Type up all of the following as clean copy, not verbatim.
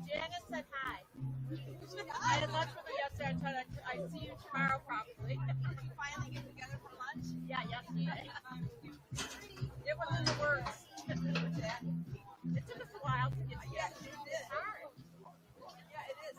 Janice said hi. I had lunch with her yesterday. I told her I'd see you tomorrow probably. Did you finally get together for lunch? Yeah, yesterday. It was in the works. It took us a while to get together. Yeah, it did. It's hard. Yeah, it is.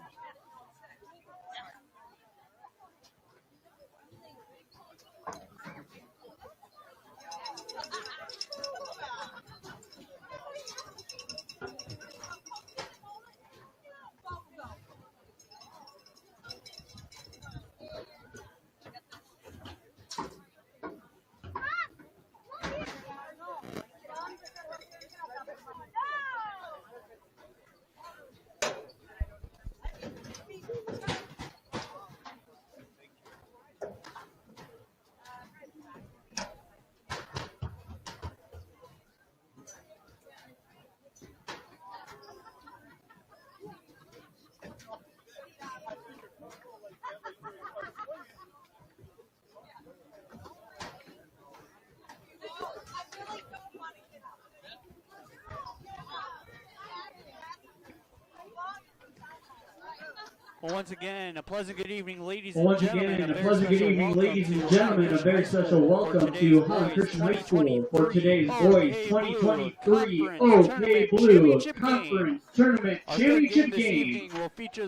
Well, once again, a pleasant good evening, ladies Well, and once gentlemen. again, a pleasant good evening, ladies and gentlemen. A very special welcome to Holland Christian High School for today's Boys 2023 OK Blue Conference Tournament Championship game.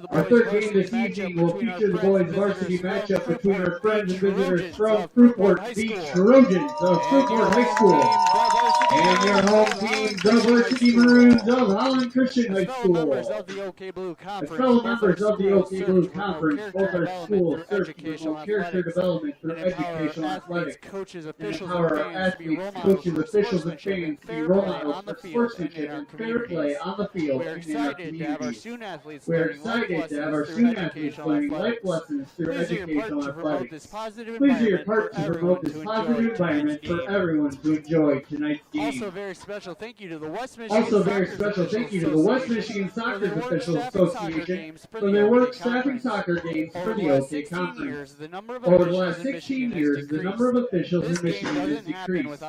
Our third game this evening will feature the boys varsity matchup between our friends and visitors from Fruitport, the Trojans of Fruitport High School, and your home team, the Varsity Maroons of Holland Christian High School. As fellow members of the OK Blue Conference, both our schools search for promote character development through educational athletics, and empower our athletes, coaches, officials, and fans to be role models for sportsmanship and fair play on the field and in our communities. We're excited to have our student athletes learning life lessons through educational athletics. Please do your part to promote this positive environment for everyone to enjoy tonight's game. Also, very special thank you to the West Michigan Soccer Officials Association for their work staffing soccer games for the OK Conference. Over the last 16 years, the number of officials in Michigan has decreased.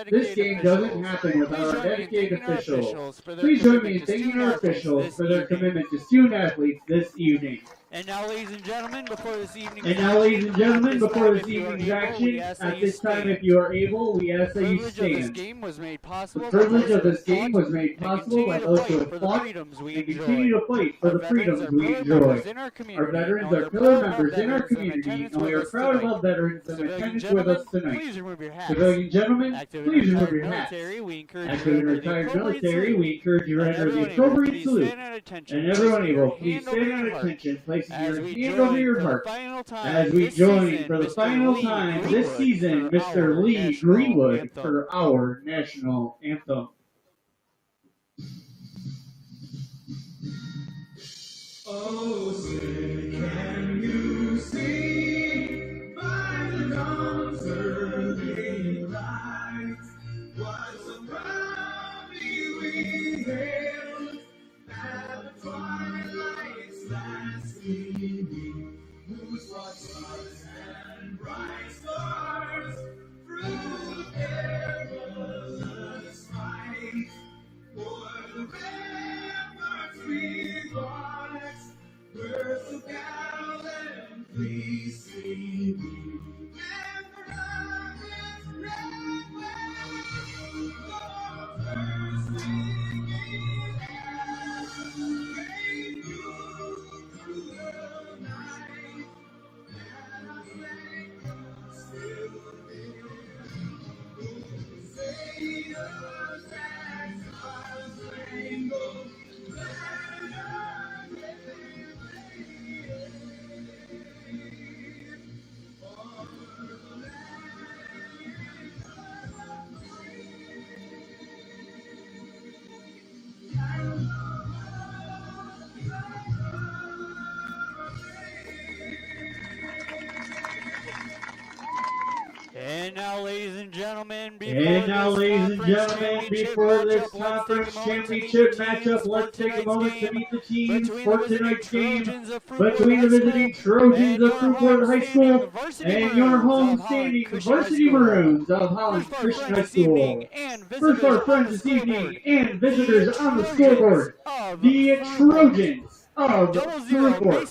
This game doesn't happen without our dedicated officials. Please join me in thanking our officials for their commitment to student athletes this evening. And now, ladies and gentlemen, before this evening's action, at this time, if you are able, we ask that you stand. This game was made possible the privilege of this game was made possible by those who have fought and continue to fight for the freedoms we enjoy. Our veterans are pillar members in our community, and we are proud of all veterans in attendance with us tonight. Civilian gentlemen, please remove your hats. Active and retired military, we encourage you to enter the appropriate salute. And everyone able, please stand at attention, placing your hand over your heart. As we join for the final time this season, Mr. Lee Greenwood for our national anthem. Oh, say, can you see by the dawn's early light what so proudly we hailed at the twilight's last gleaming, whose broad stars and bright stars through the perilous fight o'er the ramparts we watched were so gallantly singing, and from its red wave the singing air came through the night, and I sang still there. Sailors and stars rainbow And now, ladies and gentlemen, before this conference championship matchup, let's take a moment to meet the teams for tonight's game between the visiting Trojans of Fruitport High School and your home-standing Varsity Maroons of Holland Christian High School. First, our friends this evening and visitors on the scoreboard, the Trojans of Fruitport.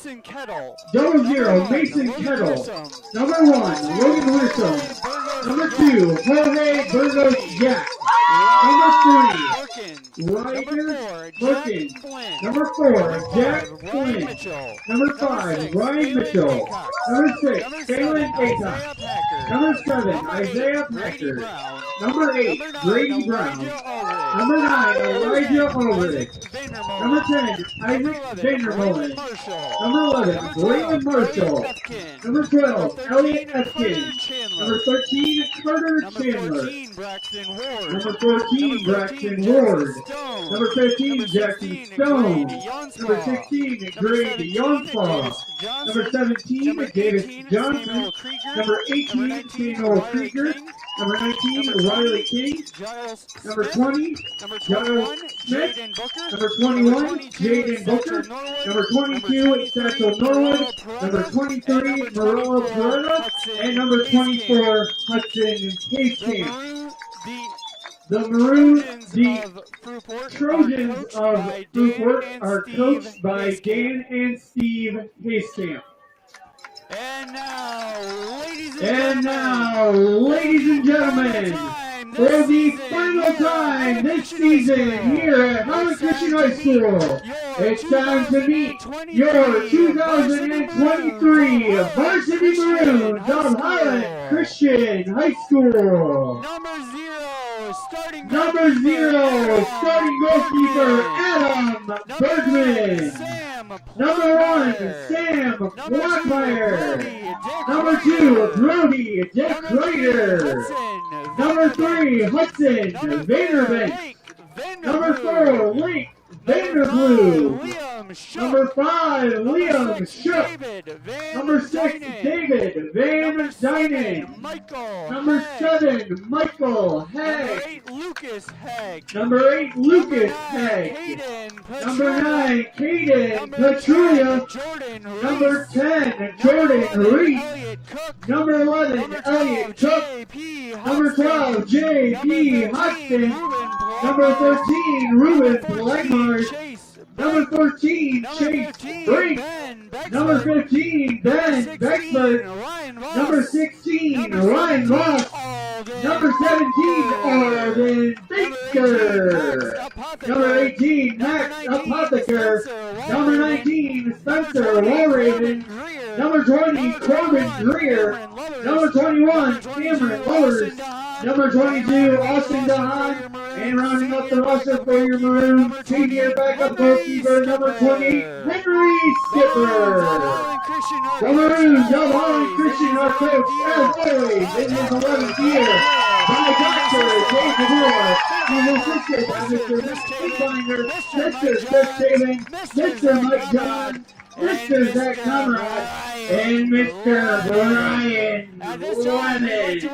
00 Mason Kettle. Number 1, Logan Wilson. Number 2, Jorge Burgos Jack. Number 3, Ryder Perkins. Number 4, Jack Flynn. Number 5, Ryan Mitchell. Number 6, Phelan Ayton. Number 7, Isaiah Packer. Number 8, Grady Brown. Number 9, Elijah Ulrich. Number 10, Isaac Vandermolen. Number 11, Braylon Marshall. Number 12, Elliot Efkin. Number 13, Carter Chandler. Number 14, Braxton Ward. Number 15, Jackson Stone. Number 16, Greg Youngpaw. Number 17, Davis Johnson. Number 18, Samuel Krieger. Number 19, Riley King. Number 20, Giles Smith. Number 21, Jaden Booker. Number 22, Satchel Norwood. Number 23, Morello Peretta. And number 24, Hudson Hayescamp. The Trojans of Fruitport are coached by Dan and Steve Hayescamp. And now, ladies and gentlemen, for the final time this season here at Holland Christian High School, it's time to meet your 2023 Varsity Maroons of Holland Christian High School. Number zero, starting goalkeeper Adam Bergman. Number 1, Sam Blackmeyer. Number 2, Brody Dick Crater. Number 3, Hudson Vanderbeek. Number 4, Link Vanderblue. Number 5, Liam Shook. Number 6, David Van Dynen. Number 7, Michael Hegg. Number 8, Lucas Hegg. Number 9, Caden Petrulia. Number 10, Jordan Reed. Number 11, Elliot Cook. Number 12, J.B. Hudson. Number 13, Ruben Blackmarsh. Number 14, Chase Brink. Number 15, Ben Bexford. Number 16, Ryan Ross. Number 17, Arden Baker. Number 18, Max Apotheker. Number 19, Spencer Walraven. Number 20, Corbin Greer. Number 21, Cameron Lowers. Number 22, Austin Dahan. And rounding up the roster for your Maroons, senior backup goalkeeper, number 28, Henry Skipper. The Maroons of Holland Christian are coached, as always, in his 11th year by Dr. Dave DeBoer. He's assisted by Mr. Matt Finder, Mr. Chris Taven, Mr. Mike John, Mr. Zach Conrad, and Mr. Brian Lemon.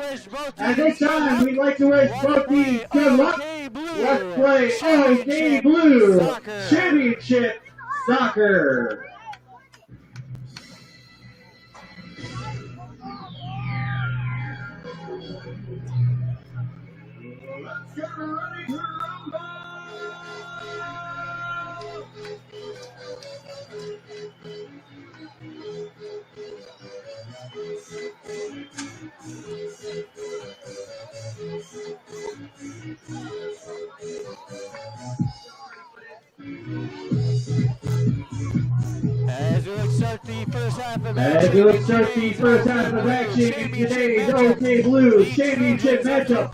At this time, we'd like to wish both teams good luck. Let's play OK Blue Championship Soccer. Let's get ready to rumble! As we start the first half of action in today's OK Blue Championship matchup,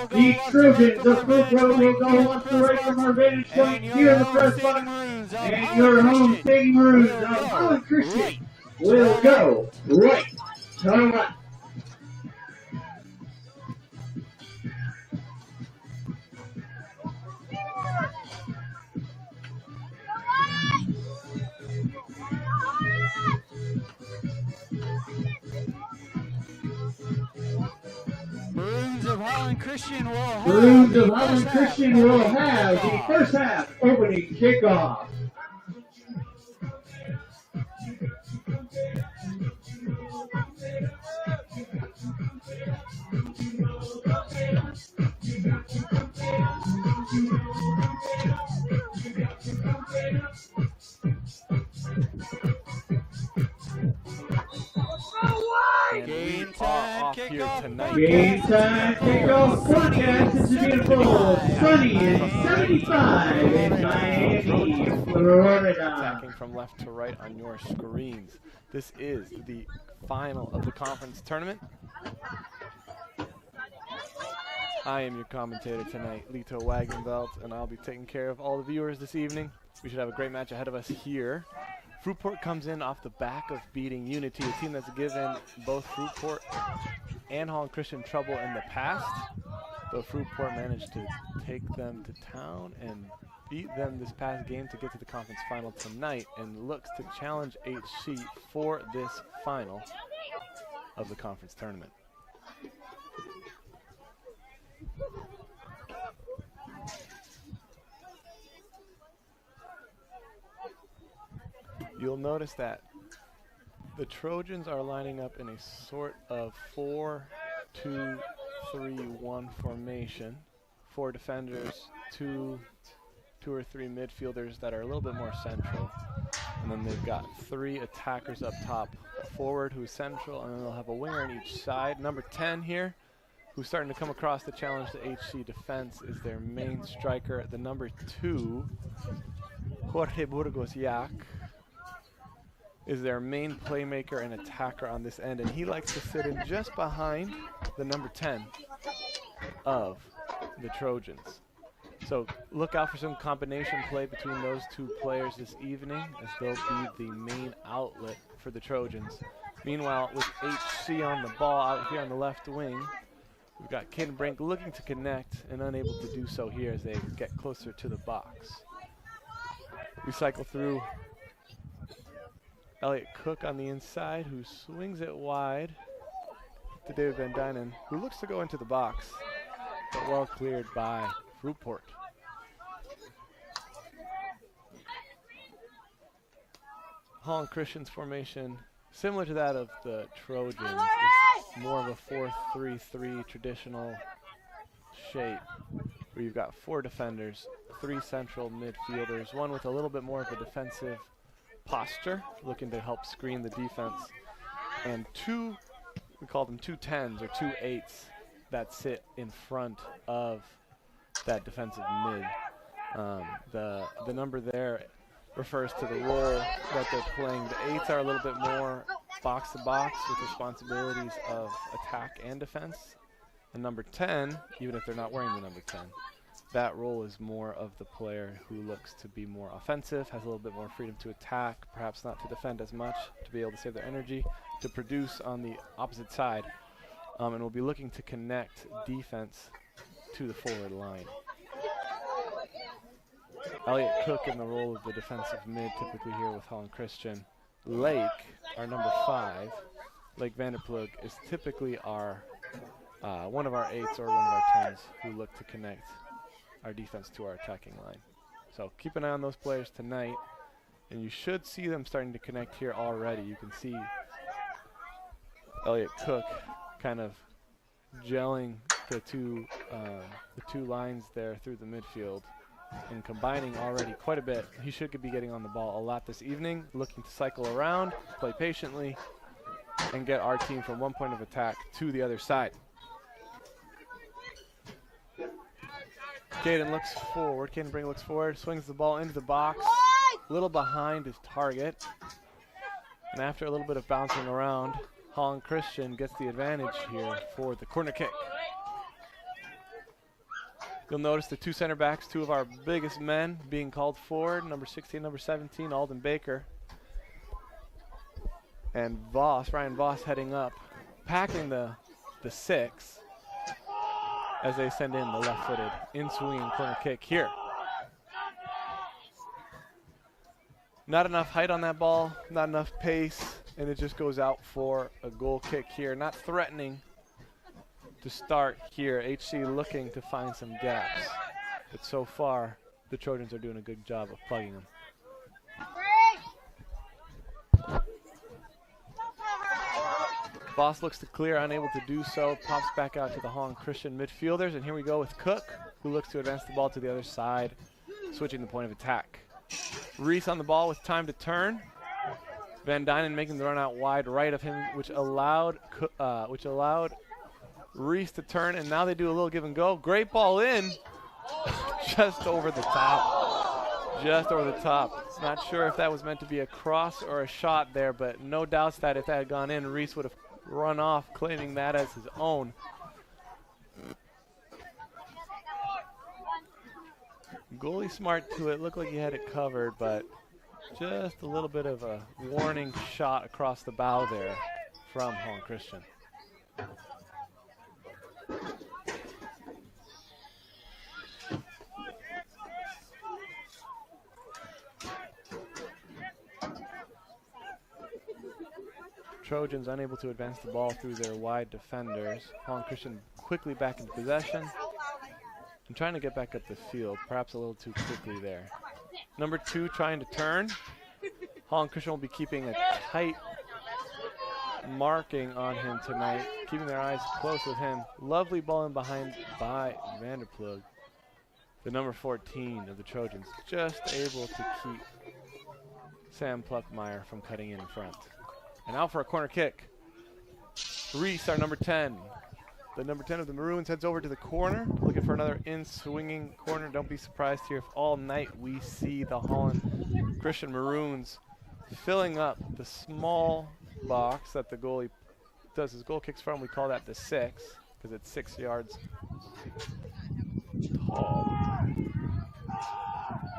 the Trojans of Fruitport will go left to right from our vantage point here in the press box, and your home Stadium Maroons of Holland Christian will go right to left. Maroons of Holland Christian will have the first half opening kickoff. Game time kickoff. Game time kickoff forecast is beautiful, sunny and 75 in Miami, Florida. Attacking from left to right on your screens. This is the final of the conference tournament. I am your commentator tonight, Lito Wagenbelt, and I'll be taking care of all the viewers this evening. We should have a great match ahead of us here. Fruitport comes in off the back of beating Unity, a team that's given both Fruitport and Holland Christian trouble in the past. But Fruitport managed to take them to town and beat them this past game to get to the conference final tonight, and looks to challenge HC for this final of the conference tournament. You'll notice that the Trojans are lining up in a sort of 4-2-3-1 formation. 4 defenders, two or three midfielders that are a little bit more central. And then they've got 3 attackers up top. A forward who's central, and then they'll have a winger on each side. Number 10 here, who's starting to come across the challenge to HC defense, is their main striker. The number 2, Jorge Burgos Yak, is their main playmaker and attacker on this end, and he likes to sit in just behind the number 10 of the Trojans. So look out for some combination play between those two players this evening, as they'll be the main outlet for the Trojans. Meanwhile, with HC on the ball out here on the left wing, we've got Caden Brink looking to connect and unable to do so here as they get closer to the box. We cycle through Elliot Cook on the inside, who swings it wide to David Van Dynen, who looks to go into the box, but well cleared by Fruitport. Holland Christian's formation, similar to that of the Trojans, is more of a 4-3-3 traditional shape, where you've got 4 defenders, 3 central midfielders, one with a little bit more of a defensive posture, looking to help screen the defense, and two, we call them 2 10s or 2 8s that sit in front of that defensive mid. The number there refers to the role that they're playing. The 8s are a little bit more box to box with responsibilities of attack and defense. And number 10, even if they're not wearing the number 10, that role is more of the player who looks to be more offensive, has a little bit more freedom to attack, perhaps not to defend as much, to be able to save their energy, to produce on the opposite side, and will be looking to connect defense to the forward line. Elliot Cook in the role of the defensive mid, typically here with Holland Christian. Lake, our number 5, Lake Vanderplug, is typically our one of our 8s or one of our 10s who look to connect our defense to our attacking line. So keep an eye on those players tonight, and you should see them starting to connect here already. You can see Elliot Cook kind of gelling the two lines there through the midfield and combining already quite a bit. He should be getting on the ball a lot this evening, looking to cycle around, play patiently, and get our team from one point of attack to the other side. Caden looks forward. Caden Bring looks forward, swings the ball into the box, a little behind his target. And after a little bit of bouncing around, Holland Christian gets the advantage here for the corner kick. You'll notice the 2 center backs, 2 of our biggest men being called forward, number 16, number 17, Alden Baker. And Ryan Voss heading up, packing the 6 as they send in the left-footed in-swinging corner kick here. Not enough height on that ball, not enough pace, and it just goes out for a goal kick here. Not threatening to start here. HC looking to find some gaps, but so far the Trojans are doing a good job of plugging them. Voss looks to clear, unable to do so, pops back out to the Holland Christian midfielders, and here we go with Cook, who looks to advance the ball to the other side, switching the point of attack. Reese on the ball with time to turn. Van Dynen making the run out wide right of him, which allowed Reese to turn, and now they do a little give and go. Great ball in, just over the top. Just over the top. Not sure if that was meant to be a cross or a shot there, but no doubts that if that had gone in, Reese would have run off, claiming that as his own. Goalie smart to it, looked like he had it covered, but just a little bit of a warning shot across the bow there from Holland Christian. Trojans unable to advance the ball through their wide defenders. Holland Christian quickly back into possession and trying to get back up the field, perhaps a little too quickly there. Number 2 trying to turn. Holland Christian will be keeping a tight marking on him tonight, keeping their eyes close with him. Lovely ball in behind by Vanderplug. The number 14 of the Trojans just able to keep Sam Pluckmeyer from cutting in front. And out for a corner kick. Reese, our number 10. The number 10 of the Maroons heads over to the corner, looking for another in-swinging corner. Don't be surprised here if all night we see the Holland Christian Maroons filling up the small box that the goalie does his goal kicks from. We call that the 6, because it's 6 yards tall.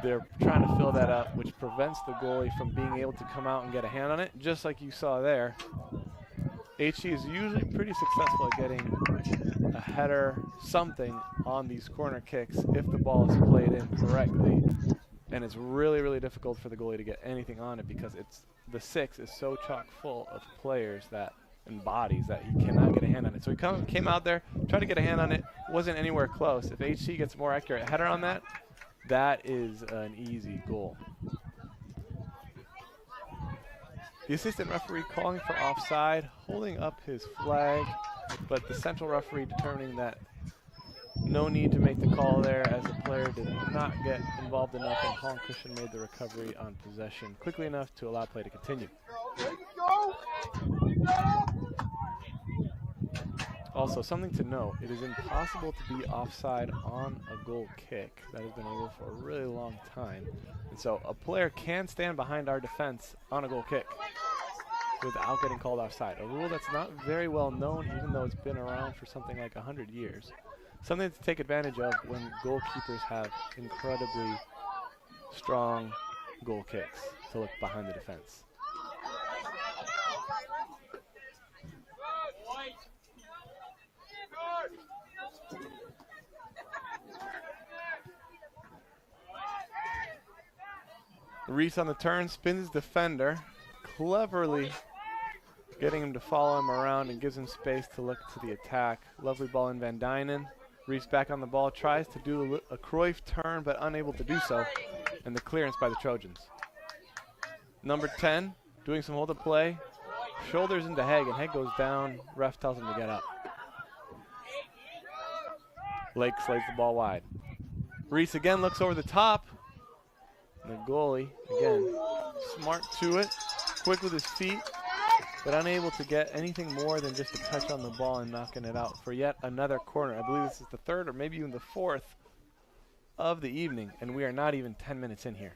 They're trying to fill that up, which prevents the goalie from being able to come out and get a hand on it, just like you saw there. HC is usually pretty successful at getting a header, something on these corner kicks if the ball is played in correctly. And it's really, really difficult for the goalie to get anything on it because the 6 is so chock full of players and bodies that he cannot get a hand on it. So he came out there, tried to get a hand on it, wasn't anywhere close. If HC gets a more accurate header on that, that is an easy goal. The assistant referee calling for offside, holding up his flag, but the central referee determining that No need to make the call there as the player did not get involved enough, and Holland Christian made the recovery on possession quickly enough to allow play to continue. Also, something to note, it is impossible to be offside on a goal kick. That has been a rule for a really long time. And so a player can stand behind our defense on a goal kick without getting called offside. A rule that's not very well known, even though it's been around for something like 100 years. Something to take advantage of when goalkeepers have incredibly strong goal kicks to look behind the defense. Reese on the turn, spins his defender, cleverly getting him to follow him around and gives him space to look to the attack. Lovely ball in Van Dynen. Reese back on the ball, tries to do a Cruyff turn, but unable to do so, and the clearance by the Trojans. Number 10, doing some hold-up play, shoulders into Haig, and Haig goes down. Ref tells him to get up. Lake slays the ball wide. Reese again looks over the top. And the goalie, again, smart to it, quick with his feet, but unable to get anything more than just a touch on the ball and knocking it out for yet another corner. I believe this is the third or maybe even the fourth of the evening, and we are not even 10 minutes in here.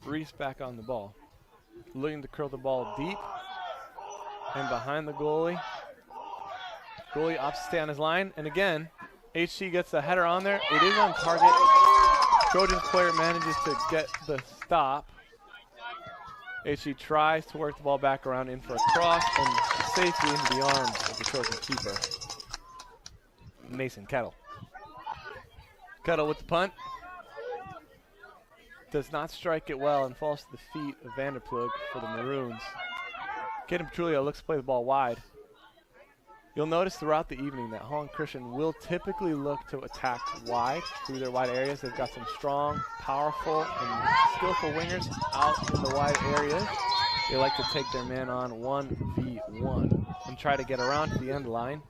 Reese back on the ball, looking to curl the ball deep and behind the goalie. Goalie opts to stay on his line, and again, HC gets the header on there. It is on target. Trojans player manages to get the stop. HC tries to work the ball back around in for a cross and safely into the arms of the Trojan keeper, Mason Kettle. Kettle with the punt. Does not strike it well and falls to the feet of Vanderplug for the Maroons. Kaden Petrulio looks to play the ball wide. You'll notice throughout the evening that Holland Christian will typically look to attack wide through their wide areas. They've got some strong, powerful, and skillful wingers out in the wide areas. They like to take their man on 1v1 and try to get around to the end line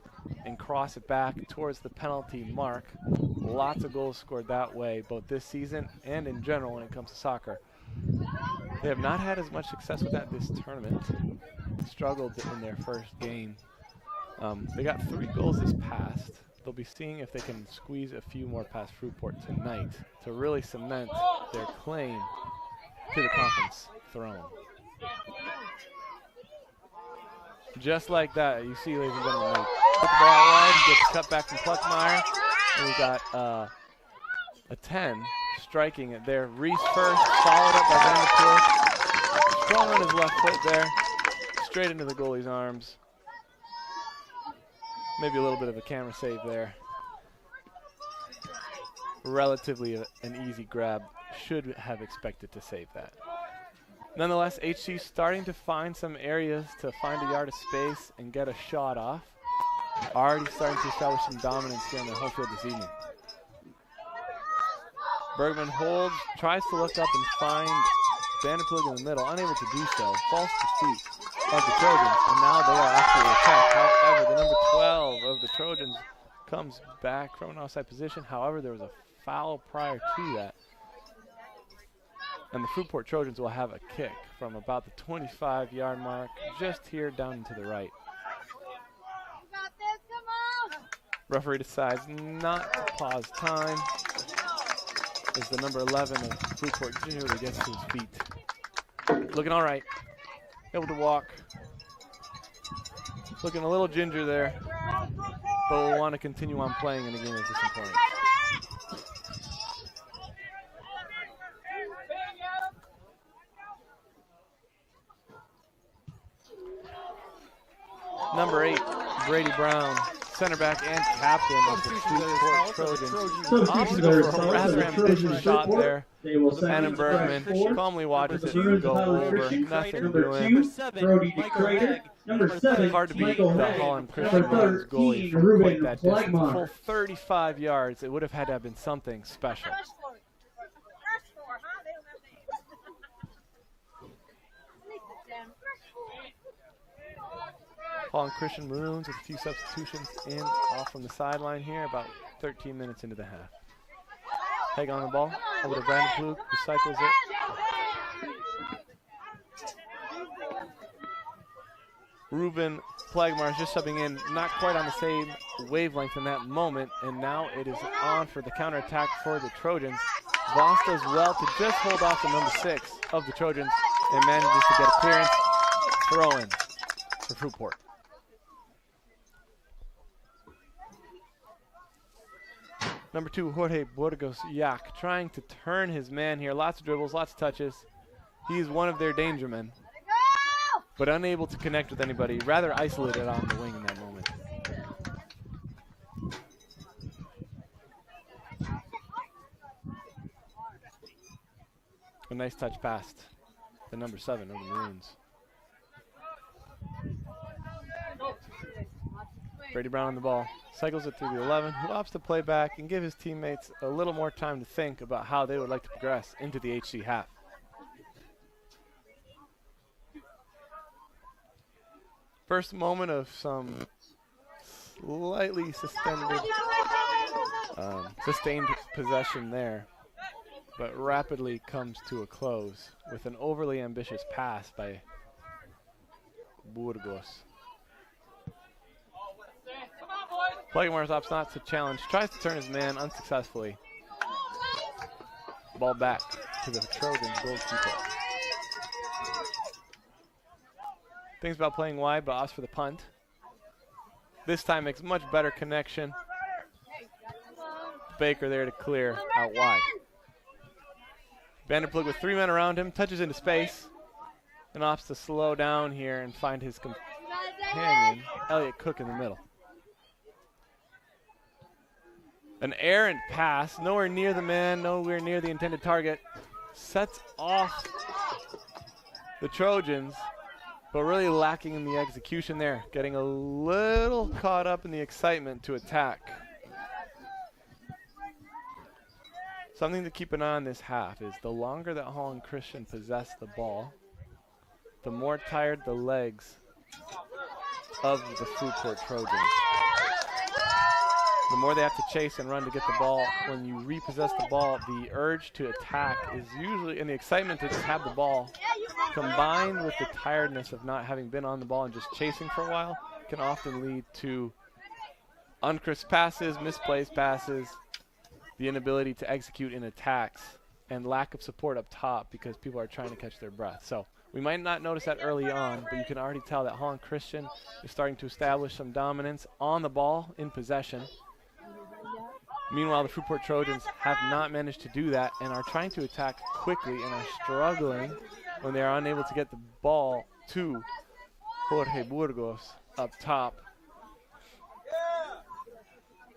and cross it back towards the penalty mark. Lots of goals scored that way, both this season and in general when it comes to soccer. They have not had as much success with that this tournament. Struggled in their first game. They got 3 goals this past. They'll be seeing if they can squeeze a few more past Fruitport tonight to really cement their claim to the conference throne. Just like that, you see, ladies and gentlemen, they put the ball out wide, gets cut back from Pluckmeyer, and we got a 10 striking it there. Reese first, followed up by Vanderpool. Strong on his left foot there, straight into the goalie's arms. Maybe a little bit of a camera save there. Relatively an easy grab. Should have expected to save that. Nonetheless, HC starting to find some areas to find a yard of space and get a shot off. Already starting to establish some dominance here on the home field this evening. Bergman holds, tries to look up and find Vanderplug in the middle, unable to do so. Falls to the feet of the Trojans, and now they are actually attacked. However, the number 12 of the Trojans comes back from an offside position. However, there was a foul prior to that. And the Fruitport Trojans will have a kick from about the 25-yard mark, just here down and to the right. Referee decides not to pause time as the number 11 of Fruitport Junior gets to his feet. Looking all right. Able to walk. Looking a little ginger there, but will want to continue on playing in a game of this importance. Number 8, Brady Brown, center back and captain of the Fruitport Trojans. A rather ambitious shot there. Anna Bergman calmly watches it go over. Nothing doing. Hard to beat the Holland Christian Maroons goalie from quite that distance. Full 35 yards. It would have had to have been something special. Holland Christian Maroons with a few substitutions in off from the sideline here, about 13 minutes into the half. Haig on the ball, over to Brandon Plug, who cycles it. Ruben Plagmar is just subbing in, not quite on the same wavelength in that moment, and now it is on for the counterattack for the Trojans. Voss does well to just hold off the number 6 of the Trojans and manages to get a clearance. Throw in for Fruitport. Number 2, Jorge Burgos Yak, trying to turn his man here. Lots of dribbles, lots of touches. He's one of their danger men, but unable to connect with anybody. Rather isolated on the wing in that moment. A nice touch past the number 7 of the Maroons. Brady Brown on the ball, cycles it through the 11, who opts to play back and give his teammates a little more time to think about how they would like to progress into the HC half. First moment of some slightly sustained possession there, but rapidly comes to a close with an overly ambitious pass by Burgos. Plagmar's opts not to challenge, tries to turn his man unsuccessfully. Ball back to the Trojans goalkeeper. Thinks about playing wide, but opts for the punt. This time makes much better connection. Baker there to clear out wide. Vanderplug with 3 men around him, touches into space, and opts to slow down here and find his companion, Elliot Cook, in the middle. An errant pass, nowhere near the man, nowhere near the intended target. Sets off the Trojans, but really lacking in the execution there. Getting a little caught up in the excitement to attack. Something to keep an eye on this half is the longer that Holland Christian possess the ball, the more tired the legs of the Fruitport Trojans. The more they have to chase and run to get the ball. When you repossess the ball, the urge to attack is usually, and the excitement to just have the ball, combined with the tiredness of not having been on the ball and just chasing for a while, can often lead to uncrisp passes, misplaced passes, the inability to execute in attacks, and lack of support up top because people are trying to catch their breath. So we might not notice that early on, but you can already tell that Holland Christian is starting to establish some dominance on the ball in possession. Meanwhile, the Fruitport Trojans have not managed to do that and are trying to attack quickly and are struggling when they are unable to get the ball to Jorge Burgos up top.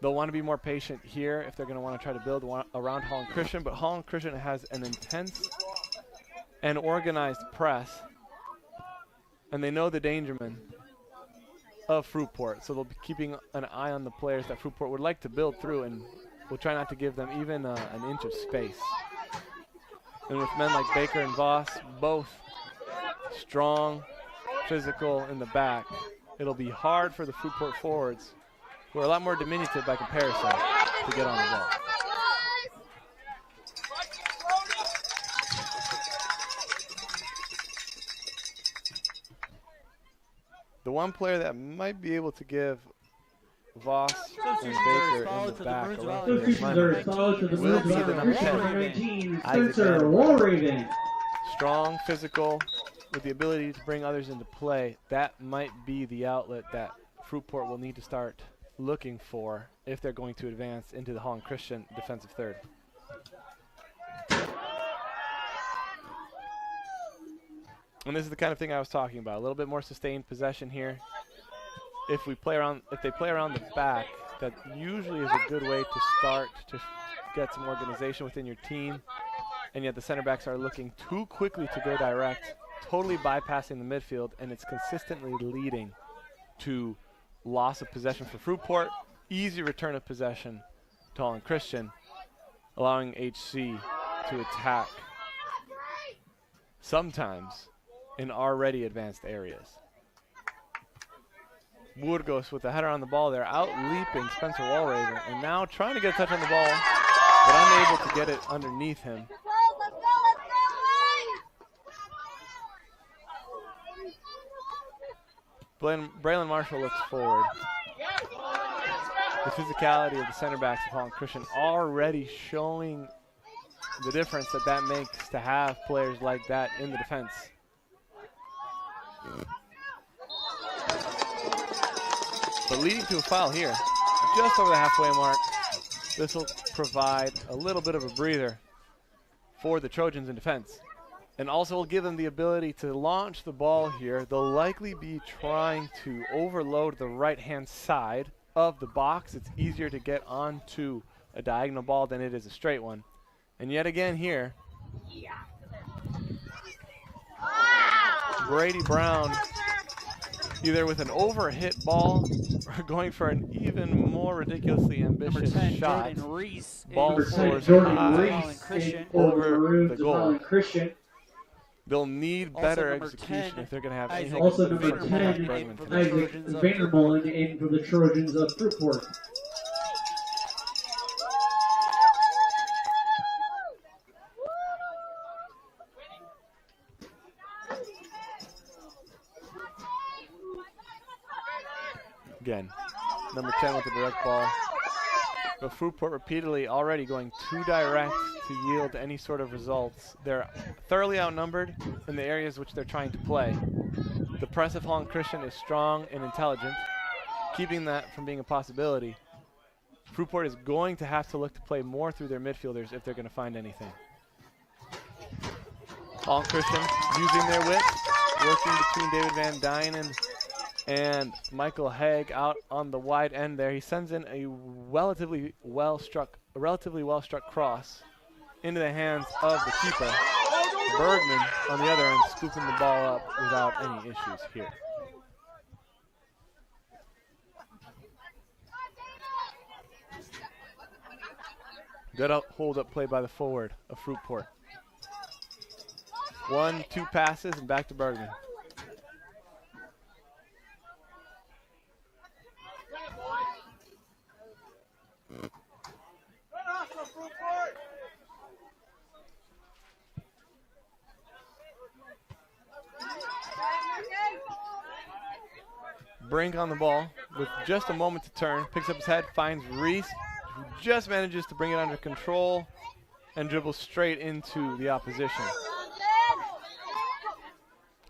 They'll want to be more patient here if they're going to want to try to build around Holland Christian, but Holland Christian has an intense and organized press, and they know the dangermen of Fruitport, so they'll be keeping an eye on the players that Fruitport would like to build through, and we'll try not to give them even an inch of space. And with men like Baker and Voss, both strong, physical in the back, it'll be hard for the Fruitport forwards, who are a lot more diminutive by comparison, to get on the ball. The one player that might be able to give Voss and Baker in the back a run for their money will be the number 10, Spencer Walraven. Strong, physical, with the ability to bring others into play. That might be the outlet that Fruitport will need to start looking for if they're going to advance into the Holland Christian defensive third. And this is the kind of thing I was talking about. A little bit more sustained possession here. If they play around the back, that usually is a good way to start to get some organization within your team. And yet the center backs are looking too quickly to go direct, totally bypassing the midfield, and it's consistently leading to loss of possession for Fruitport, easy return of possession to Holland Christian, allowing HC to attack sometimes in already advanced areas. Burgos with the header on the ball there, out leaping Spencer Walraven, and now trying to get a touch on the ball, but unable to get it underneath him. Braylon Marshall looks forward. The physicality of the center backs of Holland Christian already showing the difference that makes to have players like that in the defense. But leading to a foul here, just over the halfway mark. This will provide a little bit of a breather for the Trojans in defense. And also will give them the ability to launch the ball here. They'll likely be trying to overload the right-hand side of the box. It's easier to get onto a diagonal ball than it is a straight one. And yet again here, Brady Brown either with an overhit ball or going for an even more ridiculously ambitious shot. Ball soars high over the goal. They'll need better execution if they're going to have anything. Also number 10, Isaac Vandermolen in for the Trojans of Fruitport. Again, number 10 with the direct ball. But Fruitport repeatedly already going too direct to yield any sort of results. They're thoroughly outnumbered in the areas which they're trying to play. The press of Holland Christian is strong and intelligent, keeping that from being a possibility. Fruitport is going to have to look to play more through their midfielders if they're going to find anything. Holland Christian using their width, working between David Van Dynen and Michael Haig out on the wide end there. He sends in a relatively well struck cross into the hands of the keeper. Bergman on the other end scooping the ball up without any issues here. Good hold up play by the forward of Fruitport. 1-2 passes and back to Bergman. Brink on the ball with just a moment to turn, picks up his head, finds Reese, who just manages to bring it under control and dribbles straight into the opposition.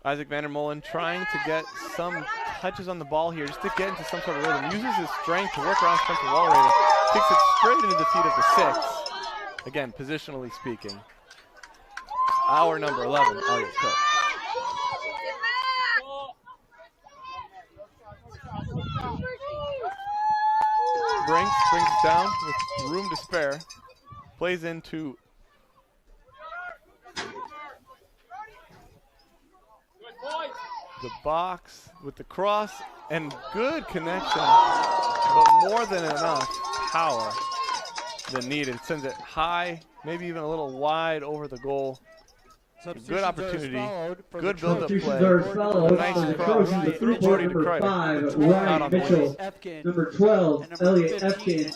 Isaac Vandermolen trying to get some touches on the ball here just to get into some sort of rhythm. Uses his strength to work around Spencer Walraven. Kicks it straight into the feet of the 6. Again, positionally speaking. Our number 11, Elliot Cook. Brings it down with room to spare. Plays into the box with the cross and good connection, but more than enough power than needed. Sends it high, maybe even a little wide over the goal. Good opportunity, good build-up play. Nice cross. Jordy Number 5, out Ryan on the Mitchell. wing. Number 12, Elliot Efkin.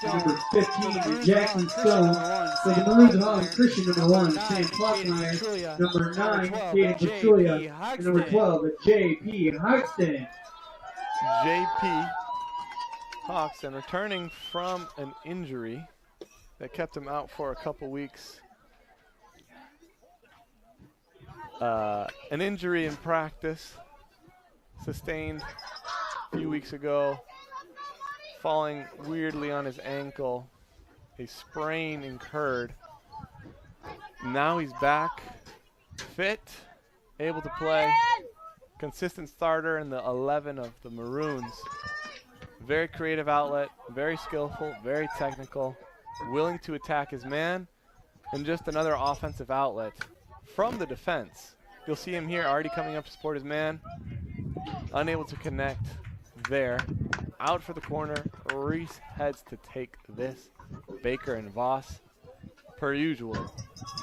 Number 15, Jackson Stone. For the Maroons of Holland Christian, number 1, Sam Klockmeyer. Number 9, Caden Pachulia. And number 12, J.P. Hoxton. J.P. Hoxton returning from an injury that kept him out for a couple weeks. An injury in practice, sustained a few weeks ago, falling weirdly on his ankle, a sprain incurred. Now he's back, fit, able to play, consistent starter in the 11 of the Maroons. Very creative outlet, very skillful, very technical, willing to attack his man, and just another offensive outlet from the defense. You'll see him here already coming up to support his man. Unable to connect there. Out for the corner. Reese heads to take this. Baker and Voss, per usual,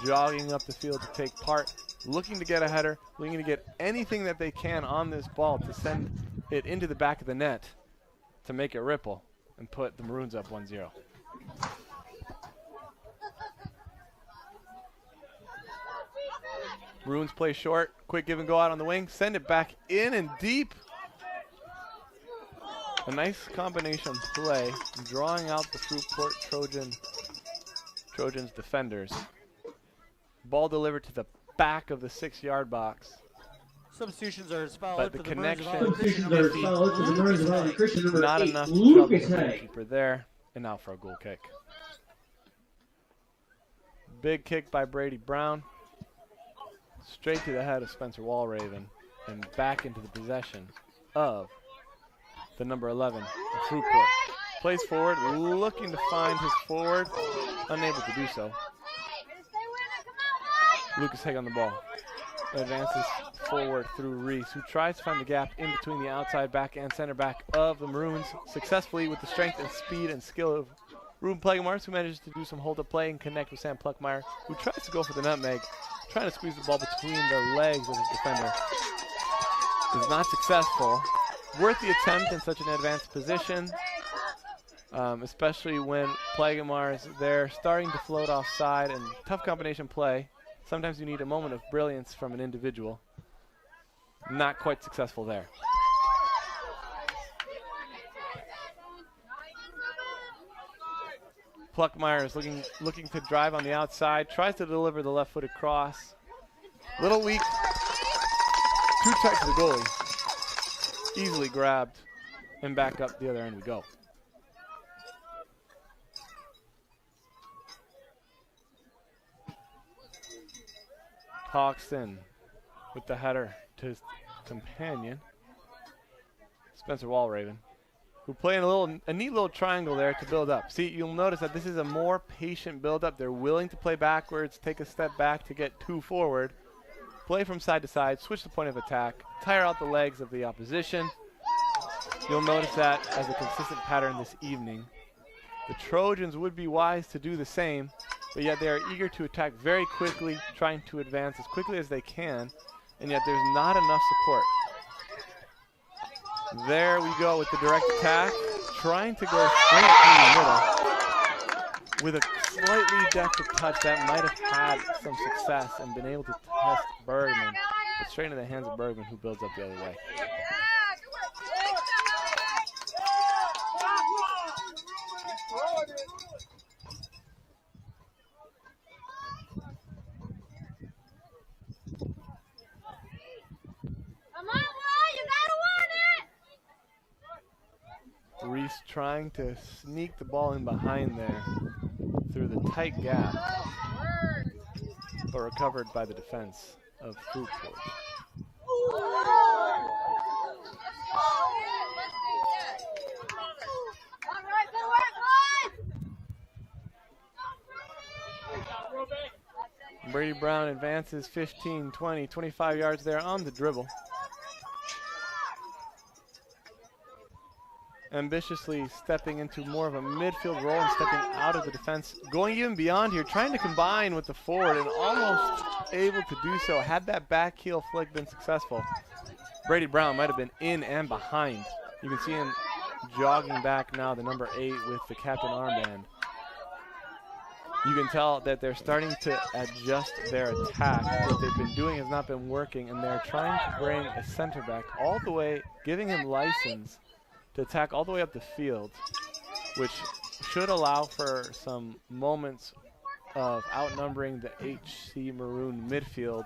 jogging up the field to take part. Looking to get a header. Looking to get anything that they can on this ball to send it into the back of the net to make it ripple and put the Maroons up 1-0. Maroons play short, quick give and go out on the wing, send it back in and deep. A nice combination play, drawing out the Fruitport Trojans defenders. Ball delivered to the back of the 6-yard box. Substitutions are as follows. But the connection, Substitutions are as follows to the Maroons of Island Christian. Number not 8, enough to trouble Lucas the Hay. goalkeeper there. And now for a goal kick. Big kick by Brady Brown. Straight to the head of Spencer Walraven. And back into the possession of the number 11 of Fruitport. Plays forward, looking to find his forward. Unable to do so. Lucas Haig on the ball. Advances forward through Reese, who tries to find the gap in between the outside back and center back of the Maroons successfully with the strength and speed and skill of Ruben Plegamars, who manages to do some hold-up play and connect with Sam Pluckmeyer, who tries to go for the nutmeg, trying to squeeze the ball between the legs of his defender. Is not successful. Worth the attempt in such an advanced position, especially when Plegamars there starting to float offside and tough combination play. Sometimes you need a moment of brilliance from an individual. Not quite successful there. Pluckmeyer is looking to drive on the outside, tries to deliver the left-footed cross. Little weak, too tight to the goalie. Easily grabbed, and back up the other end we go. Hoxton with the header to his companion, Spencer Walraven, who play in a neat little triangle there to build up. See, you'll notice that this is a more patient build-up. They're willing to play backwards, take a step back to get 2 forward, play from side to side, switch the point of attack, tire out the legs of the opposition. You'll notice that as a consistent pattern this evening. The Trojans would be wise to do the same, but yet they are eager to attack very quickly, trying to advance as quickly as they can, and yet there's not enough support. There we go with the direct attack, trying to go straight through the middle. With a slightly deft touch that might have had some success and been able to test Bergman, but straight into the hands of Bergman, who builds up the other way. Reese trying to sneak the ball in behind there through the tight gap, but recovered by the defense of Fruitport. Brady Brown advances 15, 20, 25 yards there on the dribble. Ambitiously stepping into more of a midfield role and stepping out of the defense, going even beyond here, trying to combine with the forward and almost able to do so. Had that back heel flick been successful, Brady Brown might have been in and behind. You can see him jogging back now, the number 8 with the captain armband. You can tell that they're starting to adjust their attack. What they've been doing has not been working, and they're trying to bring a center back all the way, giving him license to attack all the way up the field, which should allow for some moments of outnumbering the HC Maroon midfield,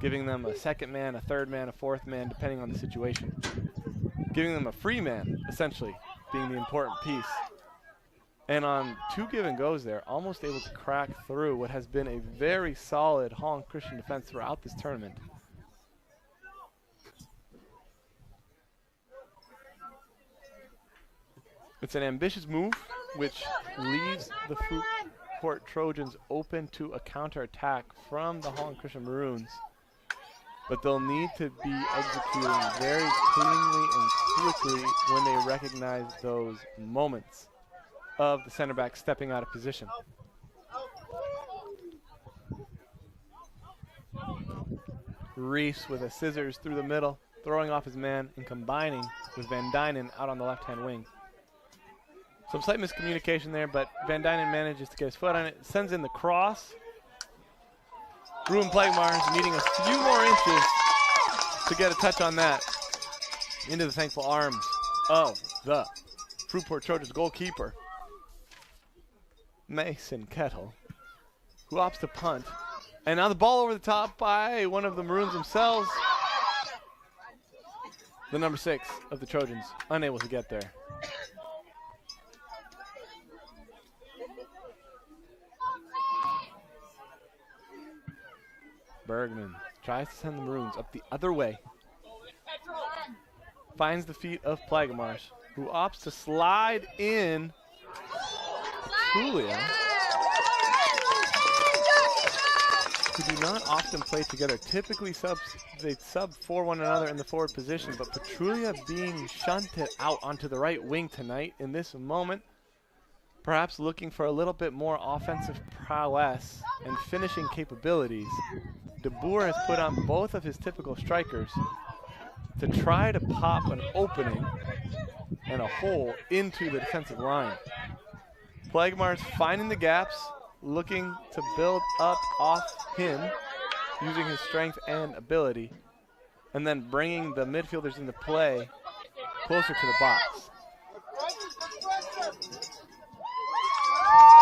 giving them a second man, a third man, a fourth man, depending on the situation. Giving them a free man, essentially, being the important piece. And on 2 give and goes there, almost able to crack through what has been a very solid Holland Christian defense throughout this tournament. It's an ambitious move, which leaves the Fruitport Trojans open to a counterattack from the Holland Christian Maroons. But they'll need to be executing very cleanly and quickly when they recognize those moments of the center back stepping out of position. Reese with a scissors through the middle, throwing off his man and combining with Van Dynen out on the left-hand wing. Some slight miscommunication there, but Van Dynen manages to get his foot on it, sends in the cross. Ruben Plagmar is needing a few more inches to get a touch on that into the thankful arms of the Fruitport Trojans goalkeeper, Mason Kettle, who opts to punt. And now the ball over the top by one of the Maroons themselves. The number 6 of the Trojans, unable to get there. Bergman tries to send the Maroons up the other way. Finds the feet of Plagmars, who opts to slide in Julia, who do not often play together. Typically they sub for one another in the forward position, but Petrulia being shunted out onto the right wing tonight in this moment, perhaps looking for a little bit more offensive prowess and finishing capabilities. De Boer has put on both of his typical strikers to try to pop an opening and a hole into the defensive line. Plagmar's finding the gaps, looking to build up off him, using his strength and ability, and then bringing the midfielders into play closer to the box.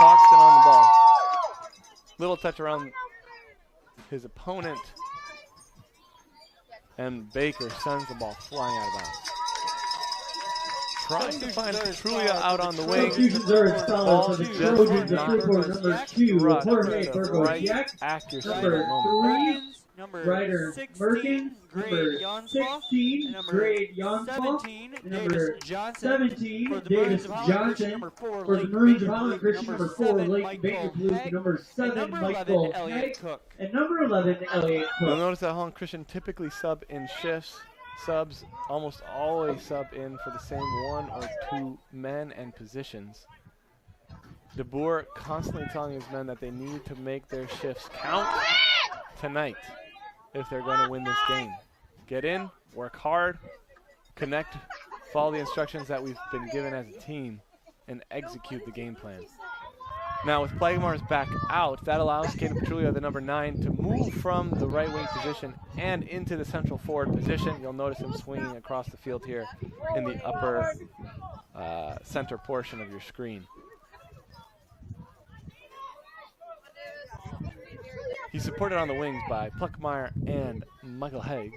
Hoxton on the ball. Little touch around his opponent, and Baker sends the ball flying out of bounds. Trying to find Petrulia out on the wing. Substitutions are installed for the Trojans of Fruitport. Number 2, Jorge Burgos-Jack. Accuracy Number 3, Number Ryder 16, Merkin. Grade Number Jonsval. 16, Number Grade Jonsval. 17, And Davis number Johnson. 17, For the Davis Maroons of Holland, Johnson. number 4, For the Lake Maroons of Vanderbilt. Holland Christian, Number number 4, 7, Lake Michael Vanderbilt. Peck. Number And 7, number 11, Michael Elliot Peck. Cook. And number 11, Elliot You'll Cook. notice that Holland Christian typically sub in shifts. Subs almost always sub in for the same 1 or 2 men and positions. De Boer constantly telling his men that they need to make their shifts count tonight if they're going to win this game. Get in, work hard, connect, follow the instructions that we've been given as a team, and execute the game plan. Now with Plagmar's back out, that allows Caden Petrulia, the number 9, to move from the right wing position and into the central forward position. You'll notice him swinging across the field here in the upper center portion of your screen. He's supported on the wings by Pluckmeyer and Michael Haig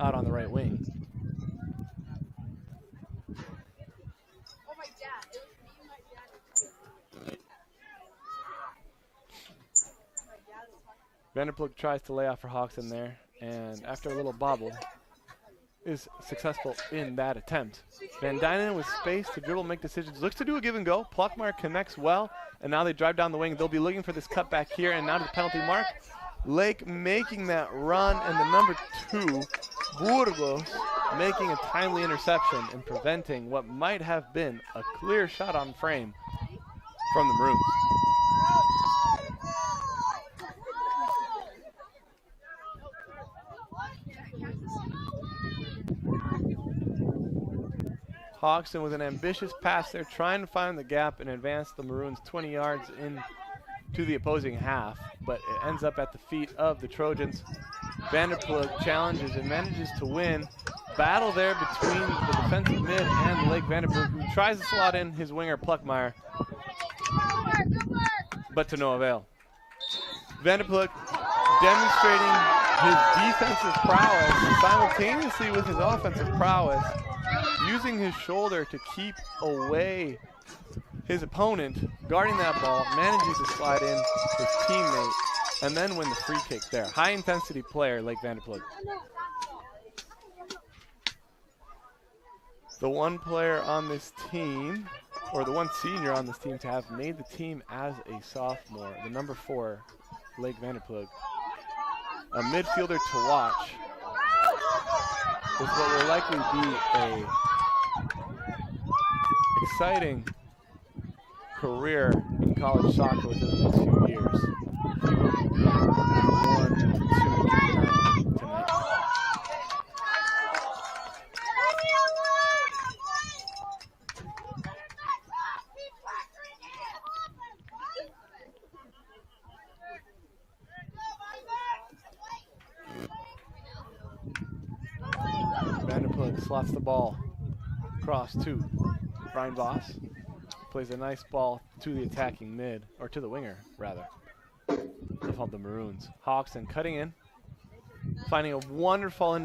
out on the right wing. Vanderplug tries to lay off for Hoxton there, and after a little bobble, is successful in that attempt. Van Dynen with space to dribble, make decisions, looks to do a give and go. Pluckmeyer connects well, and now they drive down the wing. They'll be looking for this cutback here, and now to the penalty mark. Lake making that run, and the number 2, Burgos, making a timely interception and preventing what might have been a clear shot on frame from the Maroons. Hoxton with an ambitious pass there, trying to find the gap and advance the Maroons 20 yards into the opposing half, but it ends up at the feet of the Trojans. Vanderplug challenges and manages to win. Battle there between the defensive mid and Lake Vanderplug, who tries to slot in his winger Pluckmeyer, but to no avail. Vanderplug demonstrating his defensive prowess simultaneously with his offensive prowess, using his shoulder to keep away his opponent, guarding that ball, managing to slide in his teammate, and then win the free kick there. High intensity player, Lake Vanderplug. The one player on this team, or the one senior on this team to have made the team as a sophomore, the number 4, Lake Vanderplug. A midfielder to watch with what will likely be a exciting career in college soccer within the next few years. He will be 1 and 2 tonight. slots the ball across to Brian Voss. Plays a nice ball to the attacking mid, or to the winger, rather, of the Maroons. Hawkston cutting in, finding a wonderful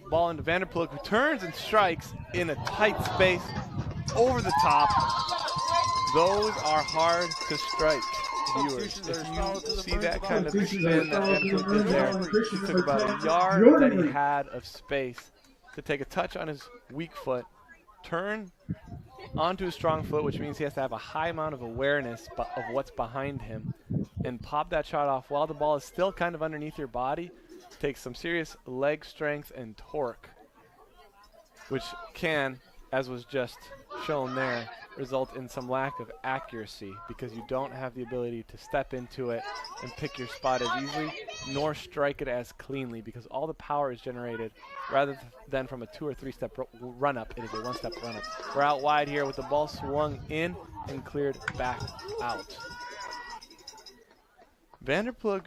ball into Vanderplug, who turns and strikes in a tight space over the top. Those are hard to strike, viewers. If you see that kind of spin that Vanderplug did there, he took about a yard that he had of space to take a touch on his weak foot, turn onto his strong foot, which means he has to have a high amount of awareness of what's behind him, and pop that shot off while the ball is still kind of underneath your body. Takes some serious leg strength and torque, which can, as was just shown there, result in some lack of accuracy because you don't have the ability to step into it and pick your spot as easily, nor strike it as cleanly, because all the power is generated rather than from a 2 or 3 step run up. It is a 1 step run up. We're out wide here with the ball swung in and cleared back out. Vanderplug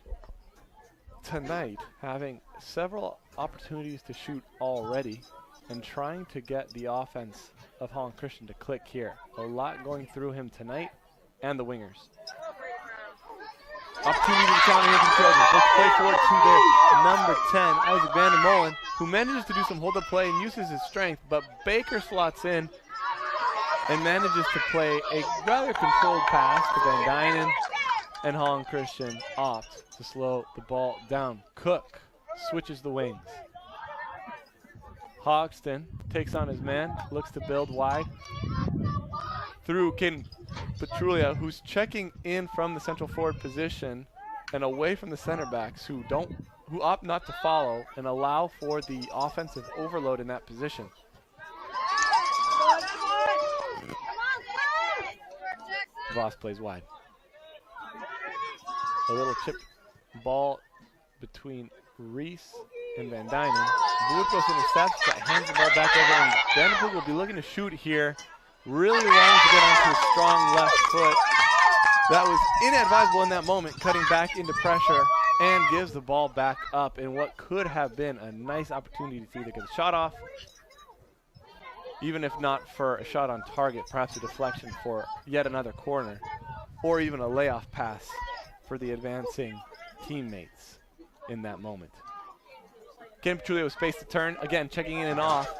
tonight having several opportunities to shoot already and trying to get the offense of Holland Christian to click here. A lot going through him tonight and the wingers. Opportunity to counter here from Children. Let's play forward to their number 10, Isaac Van der Molen, who manages to do some hold-up play and uses his strength, but Baker slots in and manages to play a rather controlled pass to Van Dynen, and Holland Christian opts to slow the ball down. Cook switches the wings. Hogston takes on his man, looks to build wide through Caden Petrulia, who's checking in from the central forward position and away from the center backs who opt not to follow and allow for the offensive overload in that position. Voss plays wide. A little chip ball between Reese and Van Dynen. Bulikos intercepts, but hands the ball back over, and Vanderpool will be looking to shoot here. Really wanting to get onto a strong left foot. That was inadvisable in that moment, cutting back into pressure, and gives the ball back up in what could have been a nice opportunity to either get a shot off, even if not for a shot on target, perhaps a deflection for yet another corner, or even a layoff pass for the advancing teammates in that moment. Ken Petrulia with space to turn, again checking in and off.